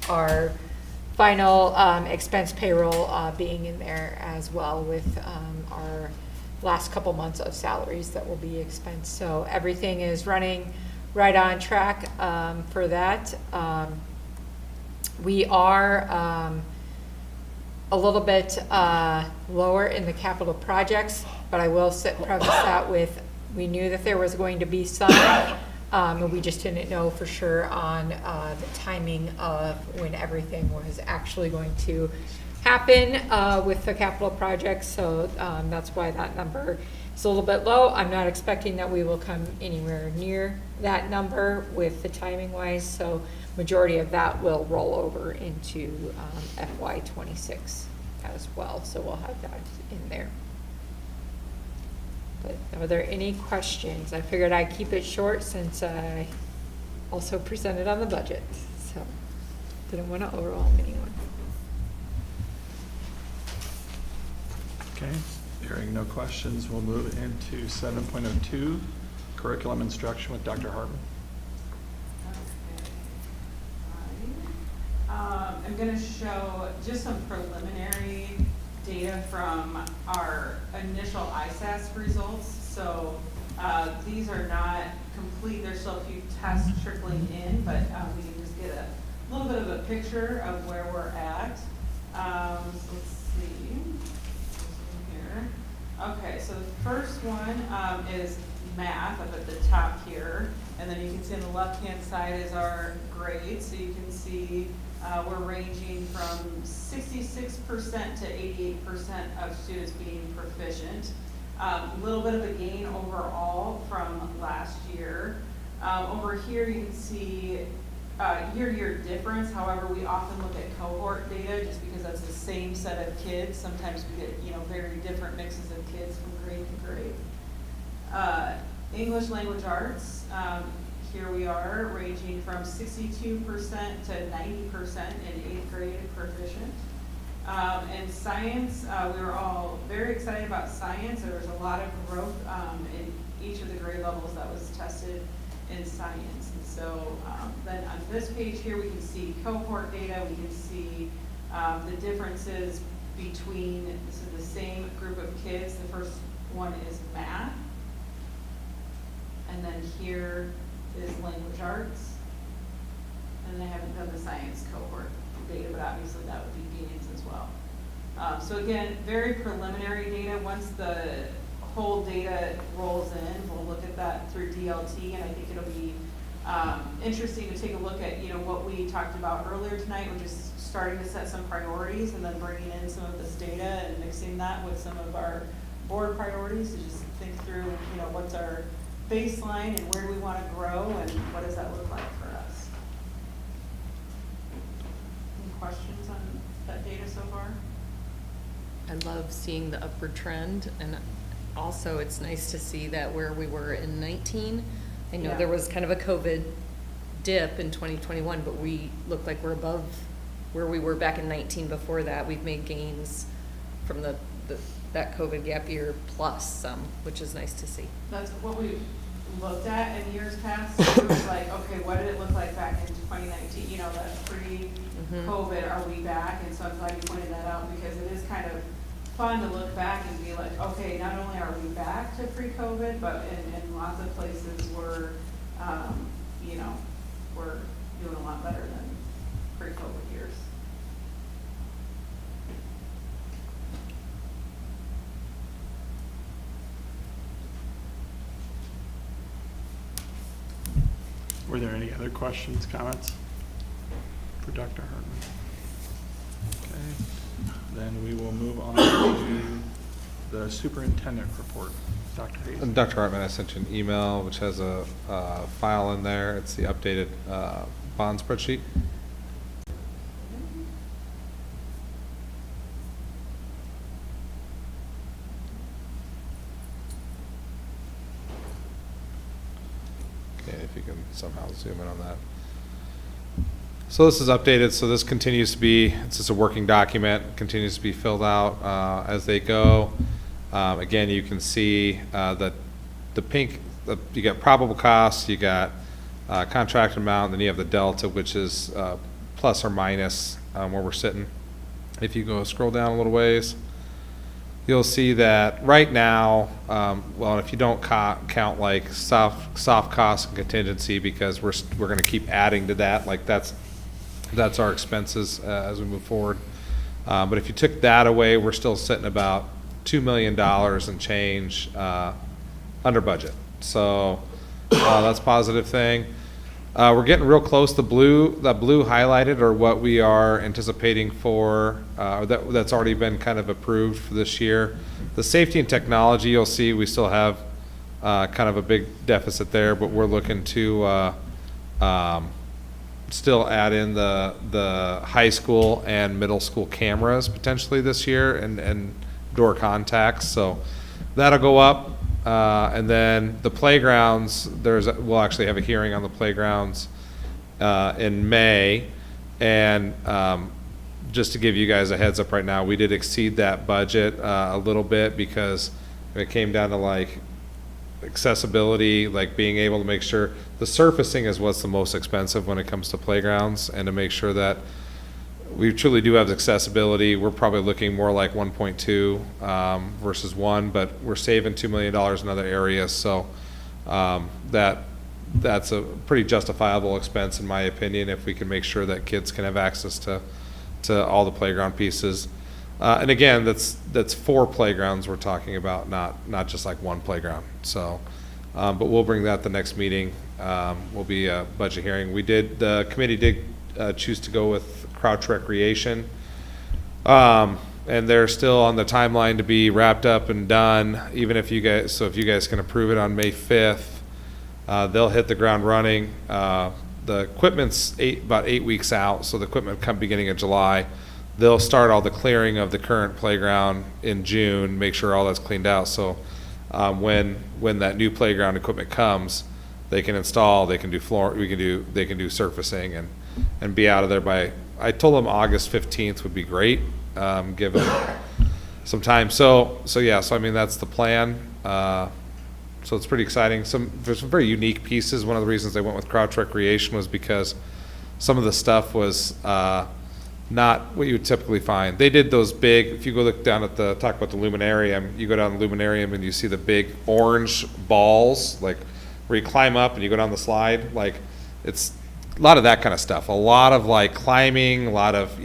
our final expense payroll being in there as well, with our last couple months of salaries that will be expensed. So everything is running right on track for that. We are a little bit lower in the capital projects, but I will preface that with, we knew that there was going to be some, and we just didn't know for sure on the timing of when everything was actually going to happen with the capital projects. So that's why that number is a little bit low. I'm not expecting that we will come anywhere near that number with the timing wise. So majority of that will roll over into FY26 as well. So we'll have that in there. But are there any questions? I figured I'd keep it short since I also presented on the budget. So didn't want to overwhelm anyone. Okay, hearing no questions, we'll move into 7.02, curriculum instruction with Dr. Hartman. I'm going to show just some preliminary data from our initial ISASS results. So these are not complete. There's still a few tests trickling in, but we can just get a little bit of a picture of where we're at. So let's see. Here. Okay, so the first one is math up at the top here. And then you can see on the left-hand side is our grades. So you can see we're ranging from 66% to 88% of students being proficient. A little bit of a gain overall from last year. Over here you can see year-to-year difference. However, we often look at cohort data just because that's the same set of kids. Sometimes we get very different mixes of kids from grade to grade. English language arts. Here we are ranging from 62% to 90% in 8th grade proficient. And science, we were all very excited about science. There was a lot of growth in each of the grade levels that was tested in science. And so then on this page here, we can see cohort data. We can see the differences between, this is the same group of kids. The first one is math. And then here is language arts. And I haven't done the science cohort data, but obviously that would be gains as well. So again, very preliminary data. Once the whole data rolls in, we'll look at that through DLT, and I think it'll be interesting to take a look at what we talked about earlier tonight, which is starting to set some priorities and then bringing in some of this data and mixing that with some of our board priorities to just think through what's our baseline and where do we want to grow and what does that look like for us? Any questions on that data so far? I love seeing the upward trend, and also it's nice to see that where we were in 19. I know Yeah. there was kind of a COVID dip in 2021, but we look like we're above where we were back in 19 before that. We've made gains from that COVID gap year plus some, which is nice to see. That's what we looked at in years past. It was like, okay, what did it look like back in 2019? You know, that pre-COVID, are we back? And so I'm glad you pointed that out because it is kind of fun to look back and be like, okay, not only are we back to pre-COVID, but in lots of places we're, you know, we're doing a lot better than pre-COVID years. Were there any other questions, comments for Dr. Hartman? Okay, then we will move on to the superintendent report. Dr. Hayes. And Dr. Hartman, I sent you an email which has a file in there. It's the updated bond spreadsheet. Okay, if you can somehow zoom in on that. So this is updated, so this continues to be, it's just a working document, continues to be filled out as they go. Again, you can see that the pink, you got probable costs, you got contract amount, then you have the delta, which is plus or minus where we're sitting. If you go scroll down a little ways, you'll see that right now, well, if you don't count like soft costs and contingency, because we're going to keep adding to that, like that's our expenses as we move forward. But if you took that away, we're still sitting about $2 million and change under budget. So that's a positive thing. We're getting real close. The blue highlighted are what we are anticipating for, that's already been kind of approved for this year. The safety and technology, you'll see we still have kind of a big deficit there, but we're looking to still add in the high school and middle school cameras potentially this year and door contacts. So that'll go up. And then the playgrounds, we'll actually have a hearing on the playgrounds in May. And just to give you guys a heads up right now, we did exceed that budget a little bit because it came down to like accessibility, like being able to make sure the surfacing is what's the most expensive when it comes to playgrounds, and to make sure that we truly do have accessibility. We're probably looking more like 1.2 versus 1, but we're saving $2 million in other areas. So that's a pretty justifiable expense in my opinion, if we can make sure that kids can have access to all the playground pieces. And again, that's 4 playgrounds we're talking about, not just like 1 playground. So, but we'll bring that the next meeting. Will be a budget hearing. The committee did choose to go with Crouch Recreation. And they're still on the timeline to be wrapped up and done, even if you guys can approve it on May 5th, they'll hit the ground running. The equipment's about 8 weeks out, so the equipment come beginning of July. They'll start all the clearing of the current playground in June, make sure all that's cleaned out. So when that new playground equipment comes, they can install, they can do they can do surfacing and be out of there by, I told them August 15th would be great, give them some time. So I mean, that's the plan. So it's pretty exciting. There's some very unique pieces. One of the reasons they went with Crouch Recreation was because some of the stuff was not what you would typically find. They did those big, if you go look down at talk about the luminarium, you go down the luminarium and you see the big orange balls, like where you climb up and you go down the slide. Like, it's a lot of that kind of stuff. A lot of like climbing, a lot of,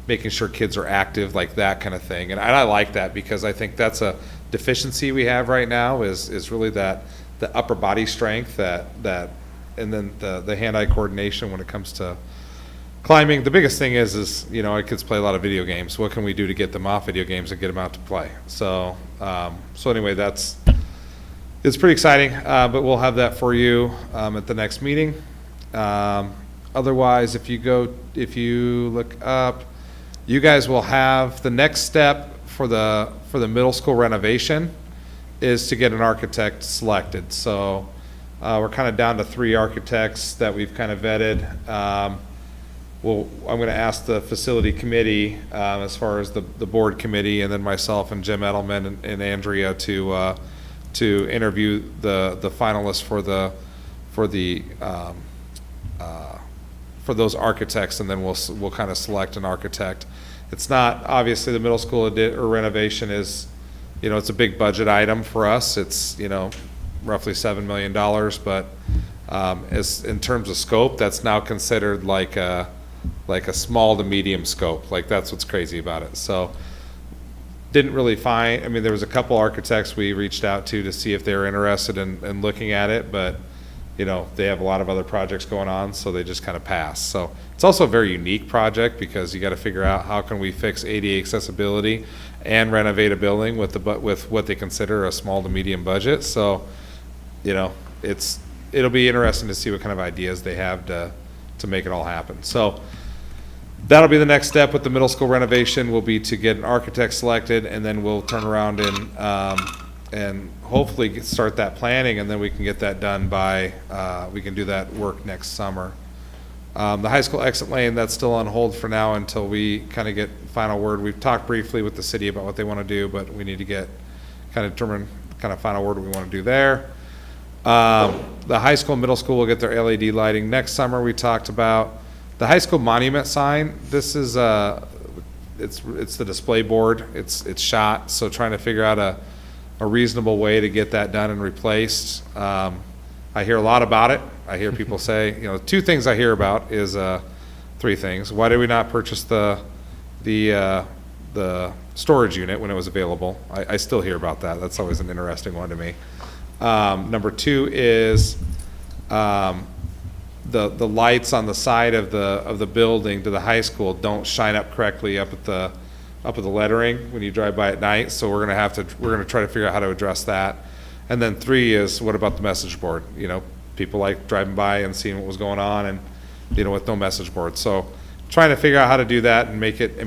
making sure kids are active, like that kind of thing. And I like that because I think that's a deficiency we have right now is really the upper body strength that and then the hand-eye coordination when it comes to climbing. The biggest thing is our kids play a lot of video games. What can we do to get them off video games and get them out to play? So anyway, that's it's pretty exciting, but we'll have that for you at the next meeting. Otherwise, if you look up, you guys will have the next step for the middle school renovation is to get an architect selected. So we're kind of down to 3 architects that we've kind of vetted. I'm going to ask the facility committee, as far as the board committee, and then myself and Jim Edelman and Andrea to interview the finalists for those architects, and then we'll kind of select an architect. It's not, obviously, the middle school or renovation is, it's a big budget item for us. It's, roughly $7 million, but as in terms of scope, that's now considered like a small to medium scope. Like, that's what's crazy about it. So didn't really find, there was a couple architects we reached out to see if they were interested in looking at it, but they have a lot of other projects going on, so they just kind of passed. So it's also a very unique project because you got to figure out how can we fix ADA accessibility and renovate a building with what they consider a small to medium budget. So, it'll be interesting to see what kind of ideas they have to make it all happen. So that'll be the next step with the middle school renovation, will be to get an architect selected, and then we'll turn around and hopefully start that planning, and then we can get that done by, we can do that work next summer. The high school exit lane, that's still on hold for now until we kind of get final word. We've talked briefly with the city about what they want to do, but we need to get determine final word we want to do there. The high school and middle school will get their LED lighting next summer. We talked about the high school monument sign. This is it's the display board. It's shot, so trying to figure out a reasonable way to get that done and replaced. I hear a lot about it. I hear people say, 2 things I hear about is 3 things. Why did we not purchase the storage unit when it was available? I still hear about that. That's always an interesting one to me. Number 2 is the lights on the side of the building to the high school don't shine up correctly up at the lettering when you drive by at night. So we're gonna try to figure out how to address that. And then 3 is, what about the message board? People like driving by and seeing what was going on, and with no message board. So trying to figure out how to do that and make it.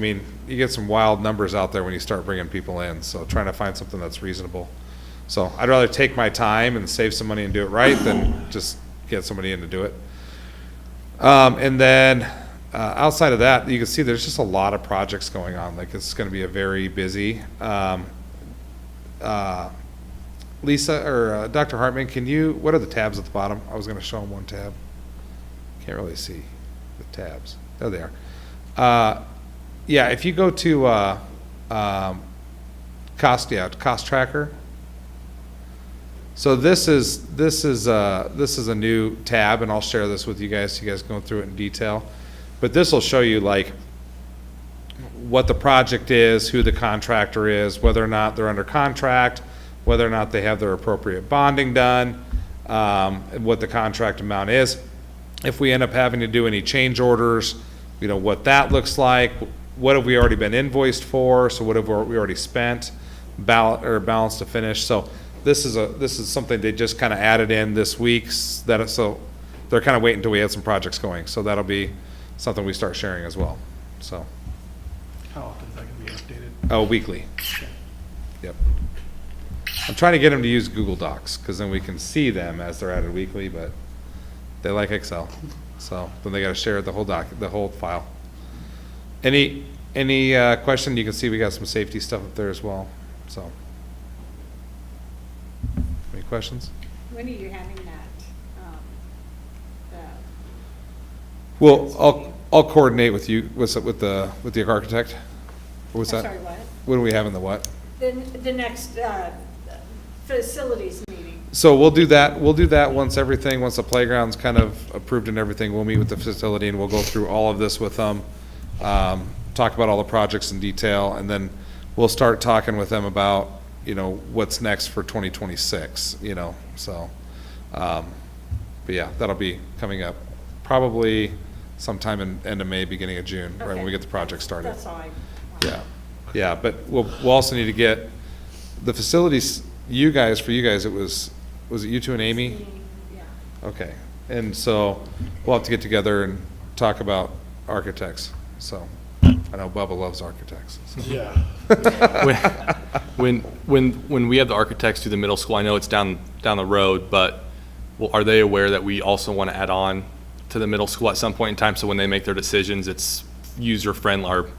You get some wild numbers out there when you start bringing people in. So trying to find something that's reasonable. So I'd rather take my time and save some money and do it right than just get somebody in to do it. And then outside of that, you can see there's just a lot of projects going on. Like, it's going to be a very busy. Lisa or Dr. Hartman, what are the tabs at the bottom? I was going to show them one tab. Can't really see the tabs. There they are. Yeah, if you go to cost tracker. So this is a new tab, and I'll share this with you guys so you guys go through it in detail. But this will show you like what the project is, who the contractor is, whether or not they're under contract, whether or not they have their appropriate bonding done, and what the contract amount is. If we end up having to do any change orders, what that looks like. What have we already been invoiced for? So what have we already spent, balance to finish? So this is something they just kind of added in this week. So they're kind of waiting until we have some projects going. So that'll be something we start sharing as well. So. How often is that going to be updated? Oh, weekly. Yep. I'm trying to get them to use Google Docs because then we can see them as they're added weekly, but they like Excel. So then they got to share the whole file. Any question? You can see we got some safety stuff up there as well. So, any questions? When are you having that? Well, I'll coordinate with you with the architect. What's that? Sorry, what? When are we having the what? The next facilities meeting. So we'll do that. We'll do that once the playground's kind of approved and everything. We'll meet with the facility and we'll go through all of this with them, talk about all the projects in detail, and then we'll start talking with them about, what's next for 2026, so, but yeah, that'll be coming up probably sometime in end of May, beginning of June, right when we get the project started. That's all I. Yeah, but we'll also need to get the facilities, for you guys, it was was it you two and Amy? Yeah. Okay, and so we'll have to get together and talk about architects, so, I know Bubba loves architects. so. Yeah. When we have the architects do the middle school, I know it's down the road, but are they aware that we also want to add on to the middle school at some point in time? So when they make their decisions, it's user-friendly, or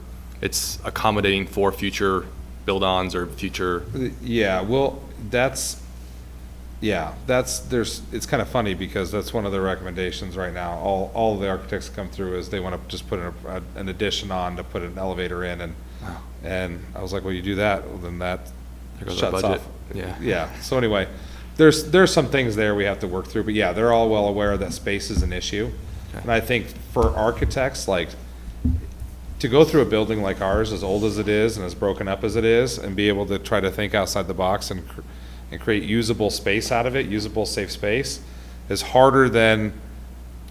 it's accommodating for future build-ons or future. Yeah, well, it's kind of funny because that's one of the recommendations right now. All of the architects come through is they want to just put an addition on to put an elevator in, and I was like, well, you do that, well, then that There goes our shuts budget. off. Yeah. Yeah, so anyway, there's some things there we have to work through, but yeah, they're all well aware that space is an issue. Okay. And I think for architects, like, to go through a building like ours, as old as it is and as broken up as it is, and be able to try to think outside the box and create usable space out of it, usable, safe space, is harder than,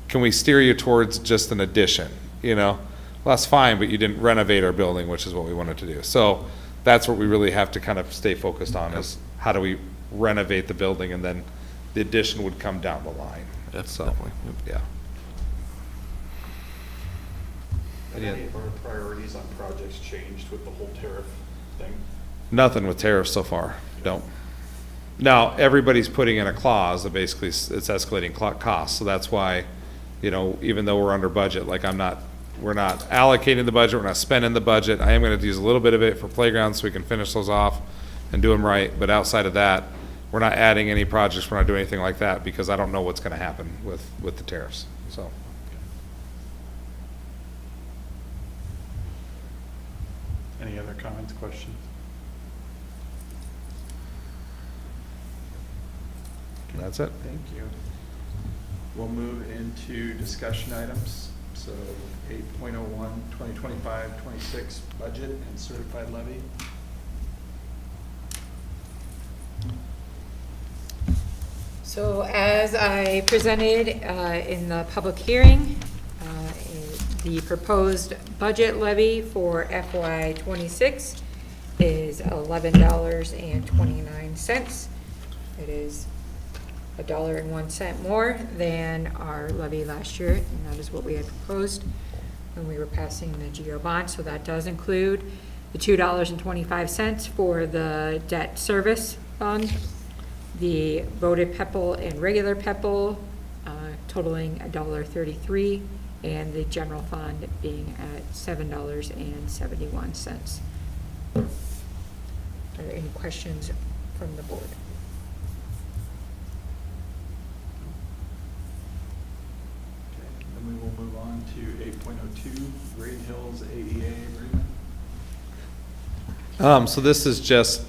can we steer you towards just an addition, you know? Well, that's fine, but you didn't renovate our building, which is what we wanted to do. So that's what we really have to kind of stay focused on, is how do we renovate the building, and then the addition would come down the line. So, Definitely. yeah. Have any of our priorities on projects changed with the whole tariff thing? Nothing with tariffs so far, don't. Now, everybody's putting in a clause that basically it's escalating costs, so that's why, you know, even though we're under budget, like we're not allocating the budget, we're not spending the budget. I am gonna use a little bit of it for playgrounds so we can finish those off and do them right, but outside of that, we're not adding any projects, we're not doing anything like that, because I don't know what's gonna happen with the tariffs, so. Any other comments, questions? Okay, That's it. Thank you. We'll move into discussion items. So 8.01, 2025-26 budget and certified levy. So as I presented in the public hearing, the proposed budget levy for FY '26 is $11.29. It is $1.01 more than our levy last year, and that is what we had proposed when we were passing the GO bond. So that does include the $2.25 for the debt service fund, the voted PEPAL and regular PEPAL totaling $1.33, and the general fund being at $7.71. Are there any questions from the board? Okay, then we will move on to 8.02, Great Hills AEA agreement. So this is just,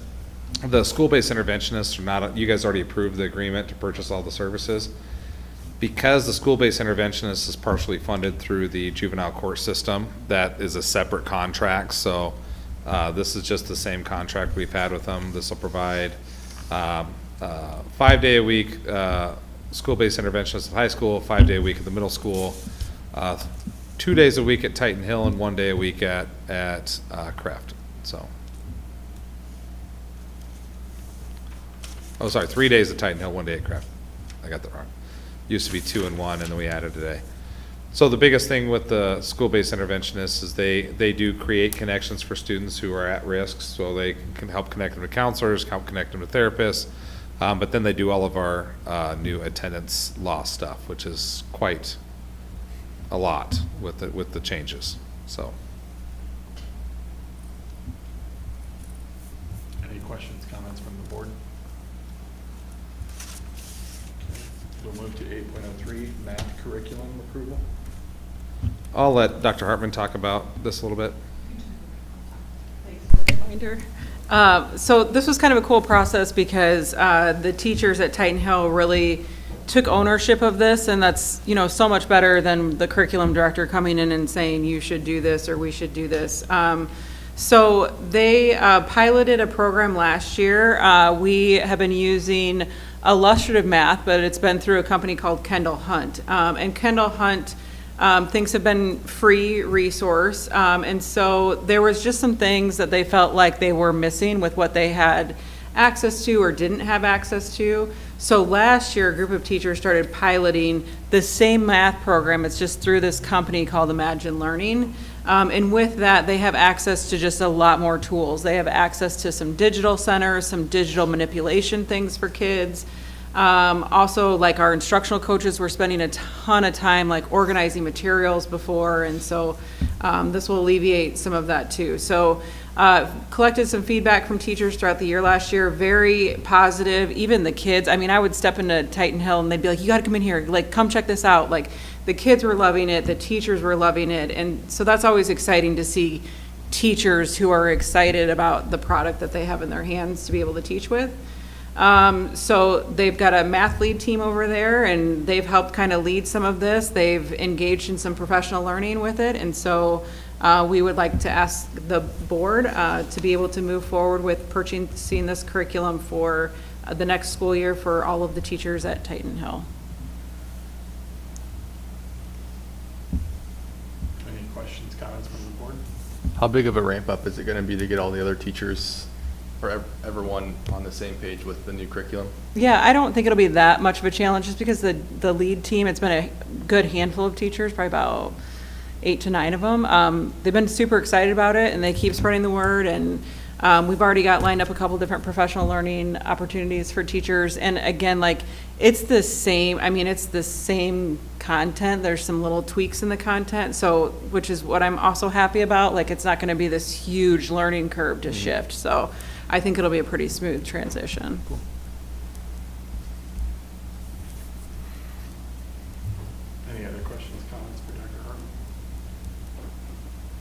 the school-based interventionists are not, you guys already approved the agreement to purchase all the services. Because the school-based interventionist is partially funded through the juvenile court system, that is a separate contract, so this is just the same contract we've had with them. This will provide 5-day-a-week school-based interventionist at high school, 5-day a week at the middle school, 2 days a week at Titan Hill, and 1 day a week at Kraft, so. Oh, sorry, 3 days at Titan Hill, 1 day at Kraft. I got that wrong. Used to be 2 and 1, and then we added today. So the biggest thing with the school-based interventionists is they do create connections for students who are at risk, so they can help connect them to counselors, help connect them to therapists, but then they do all of our new attendance law stuff, which is quite a lot with the changes, so. Any questions, comments from the board? We'll move to 8.03, math curriculum approval. I'll let Dr. Hartman talk about this a little bit. Thanks for the reminder. So this was kind of a cool process because the teachers at Titan Hill really took ownership of this, and that's, you know, so much better than the curriculum director coming in and saying, you should do this or we should do this. So they piloted a program last year. We have been using illustrative math, but it's been through a company called Kendall Hunt. And Kendall Hunt, things have been free resource. And so there was just some things that they felt like they were missing with what they had access to or didn't have access to. So last year, a group of teachers started piloting the same math program. It's just through this company called Imagine Learning. And with that, they have access to just a lot more tools. They have access to some digital centers, some digital manipulation things for kids. Also, like our instructional coaches were spending a ton of time like organizing materials before, and so this will alleviate some of that too. So collected some feedback from teachers throughout the year last year, very positive. Even the kids, I mean, I would step into Titan Hill and they'd be like, you got to come in here, like come check this out. Like the kids were loving it, the teachers were loving it, and so that's always exciting to see teachers who are excited about the product that they have in their hands to be able to teach with. So they've got a math lead team over there, and they've helped kind of lead some of this. They've engaged in some professional learning with it, and so we would like to ask the board to be able to move forward with purchasing this curriculum for the next school year for all of the teachers at Titan Hill. Any questions, comments from the board? How big of a ramp up is it gonna be to get all the other teachers or everyone on the same page with the new curriculum? Yeah, I don't think it'll be that much of a challenge, just because the lead team, it's been a good handful of teachers, probably about 8 to 9 of them. They've been super excited about it, and they keep spreading the word, and we've already got lined up a couple different professional learning opportunities for teachers. And again, like, it's the same, I mean, it's the same content. There's some little tweaks in the content, so, which is what I'm also happy about. Like, it's not gonna be this huge learning curve to shift, so I think it'll be a pretty smooth transition. Cool. Any other questions, comments for Dr. Hartman?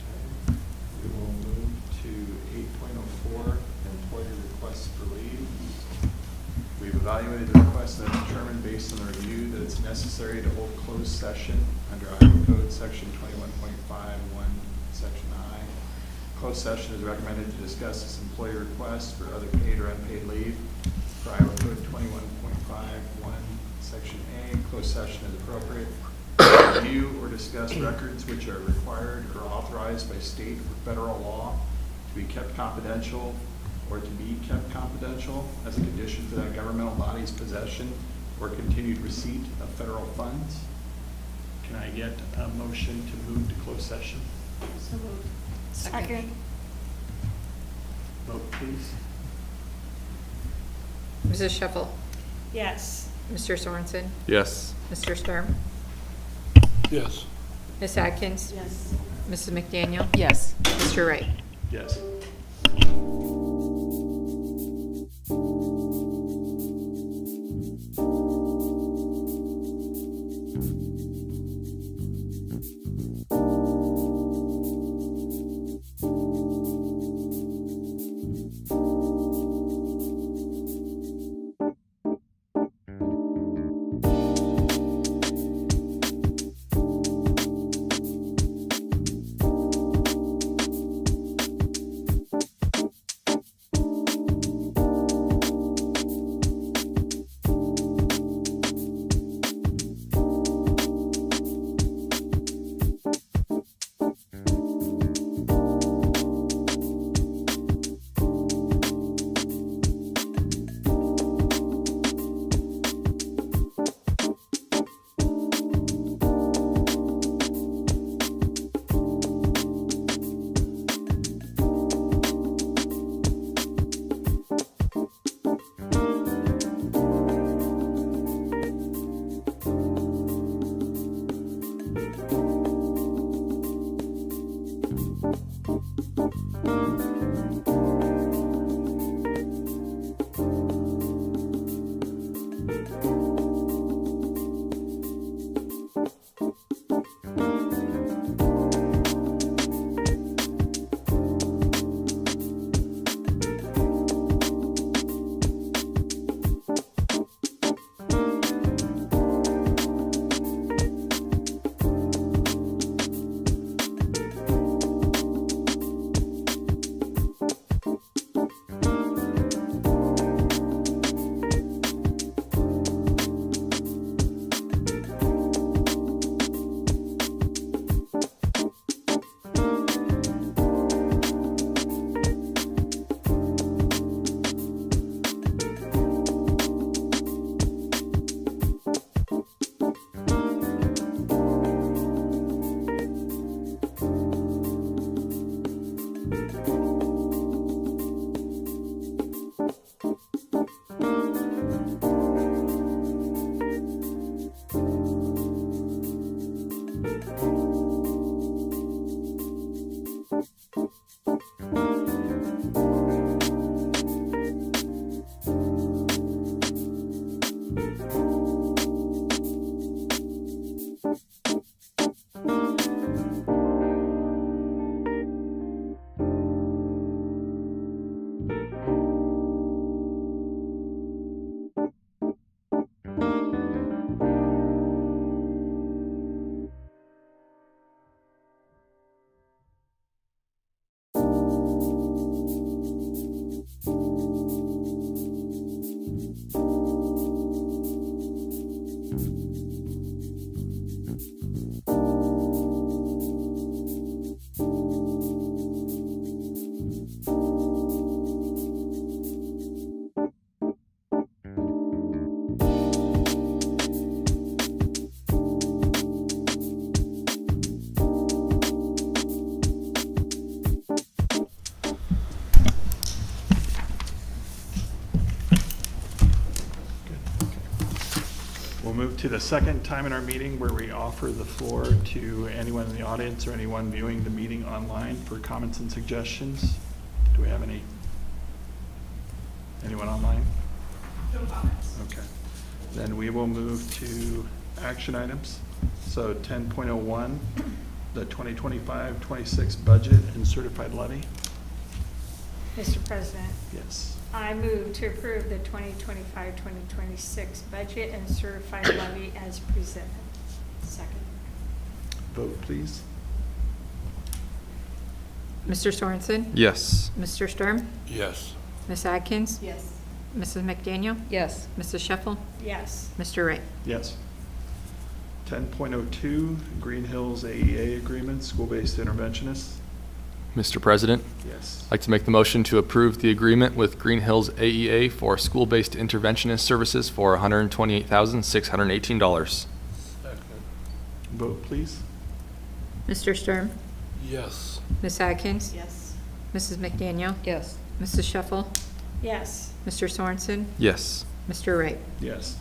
Okay. We will move to 8.04, employer requests for leave. We've evaluated the request and have determined based on the review that it's necessary to hold closed session under Iowa Code Section 21.51, Section I. Closed session is recommended to discuss this employee request for other paid or unpaid leave. For Iowa Code 21.51, Section A, closed session is appropriate to review or discuss records which are required or authorized by state or federal law to be kept confidential or to be kept confidential as a condition for that governmental body's possession or continued receipt of federal funds. Can I get a motion to move to closed session? So moved. Second. Vote, please. Mrs. Shuffle? Yes. Mr. Sorensen? Yes. Mr. Sturm? Yes. Ms. Atkins? Yes. Mrs. McDaniel? Yes. Mr. Wright? Yes. We'll move to the second time in our meeting where we offer the floor to anyone in the audience or anyone viewing the meeting online for comments and suggestions. Do we have anyone online? No comments. Okay. Then we will move to action items. So 10.01, the 2025-26 budget and certified levy. Mr. President, Yes. I move to approve the 2025-2026 budget and certified levy as presented. Second. Vote, please. Mr. Sorensen? Yes. Mr. Sturm? Yes. Ms. Atkins? Yes. Mrs. McDaniel? Yes. Mrs. Sheffel? Yes. Mr. Wright? Yes. 10.02, Green Hills AEA agreement, school-based interventionists. Mr. President, Yes. I'd like to make the motion to approve the agreement with Green Hills AEA for school-based interventionist services for $128,618. Vote, please. Mr. Sturm? Yes. Ms. Atkins? Yes. Mrs. McDaniel? Yes. Mrs. Sheffel? Yes. Mr. Sorensen? Yes. Mr. Wright? Yes.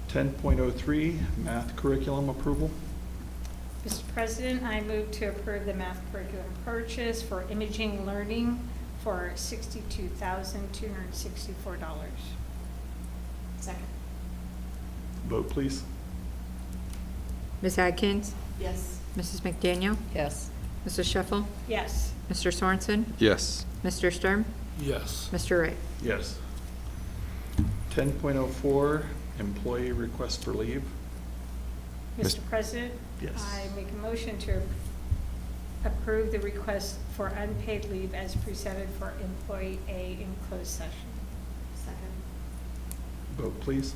10.03, math curriculum approval. Mr. President, I move to approve the math curriculum purchase for imaging learning for $62,264. Second. Vote, please. Ms. Atkins? Yes. Mrs. McDaniel? Yes. Mrs. Sheffel? Yes. Mr. Sorensen? Yes. Mr. Sturm? Yes. Mr. Wright? Yes. 10.04, employee request for leave. Mr. President? Yes. I make a motion to approve the request for unpaid leave as presented for employee A in closed session. Second. Vote, please.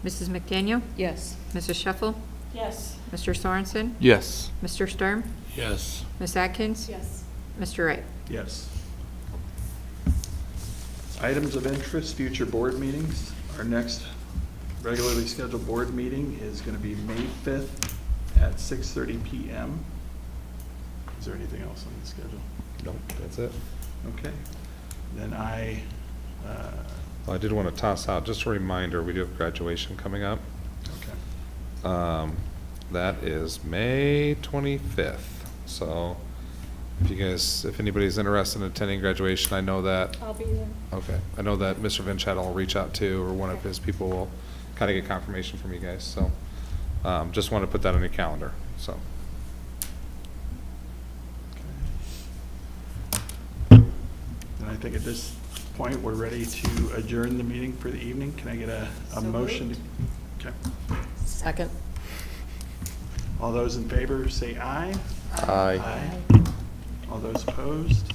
Mrs. McDaniel? Yes. Mrs. Sheffel? Yes. Mr. Sorensen? Yes. Mr. Sturm? Yes. Ms. Atkins? Yes. Mr. Wright? Yes. Items of interest, future board meetings. Our next regularly scheduled board meeting is going to be May 5th at 6:30 PM. Is there anything else on the schedule? Nope, that's it. Okay. Then I, I did want to toss out, just a reminder, we do have graduation coming up. okay. That is May 25th. So if anybody's interested in attending graduation, I know that, I'll be there. okay, I know that Mr. Vinchettel will reach out to, or one of his people will kind of get confirmation from you guys. So just want to put that on your calendar, so. And I think at this point, we're ready to adjourn the meeting for the evening. Can I get a So motion? moved. Okay. Second. All those in favor, say aye. Aye. All those opposed?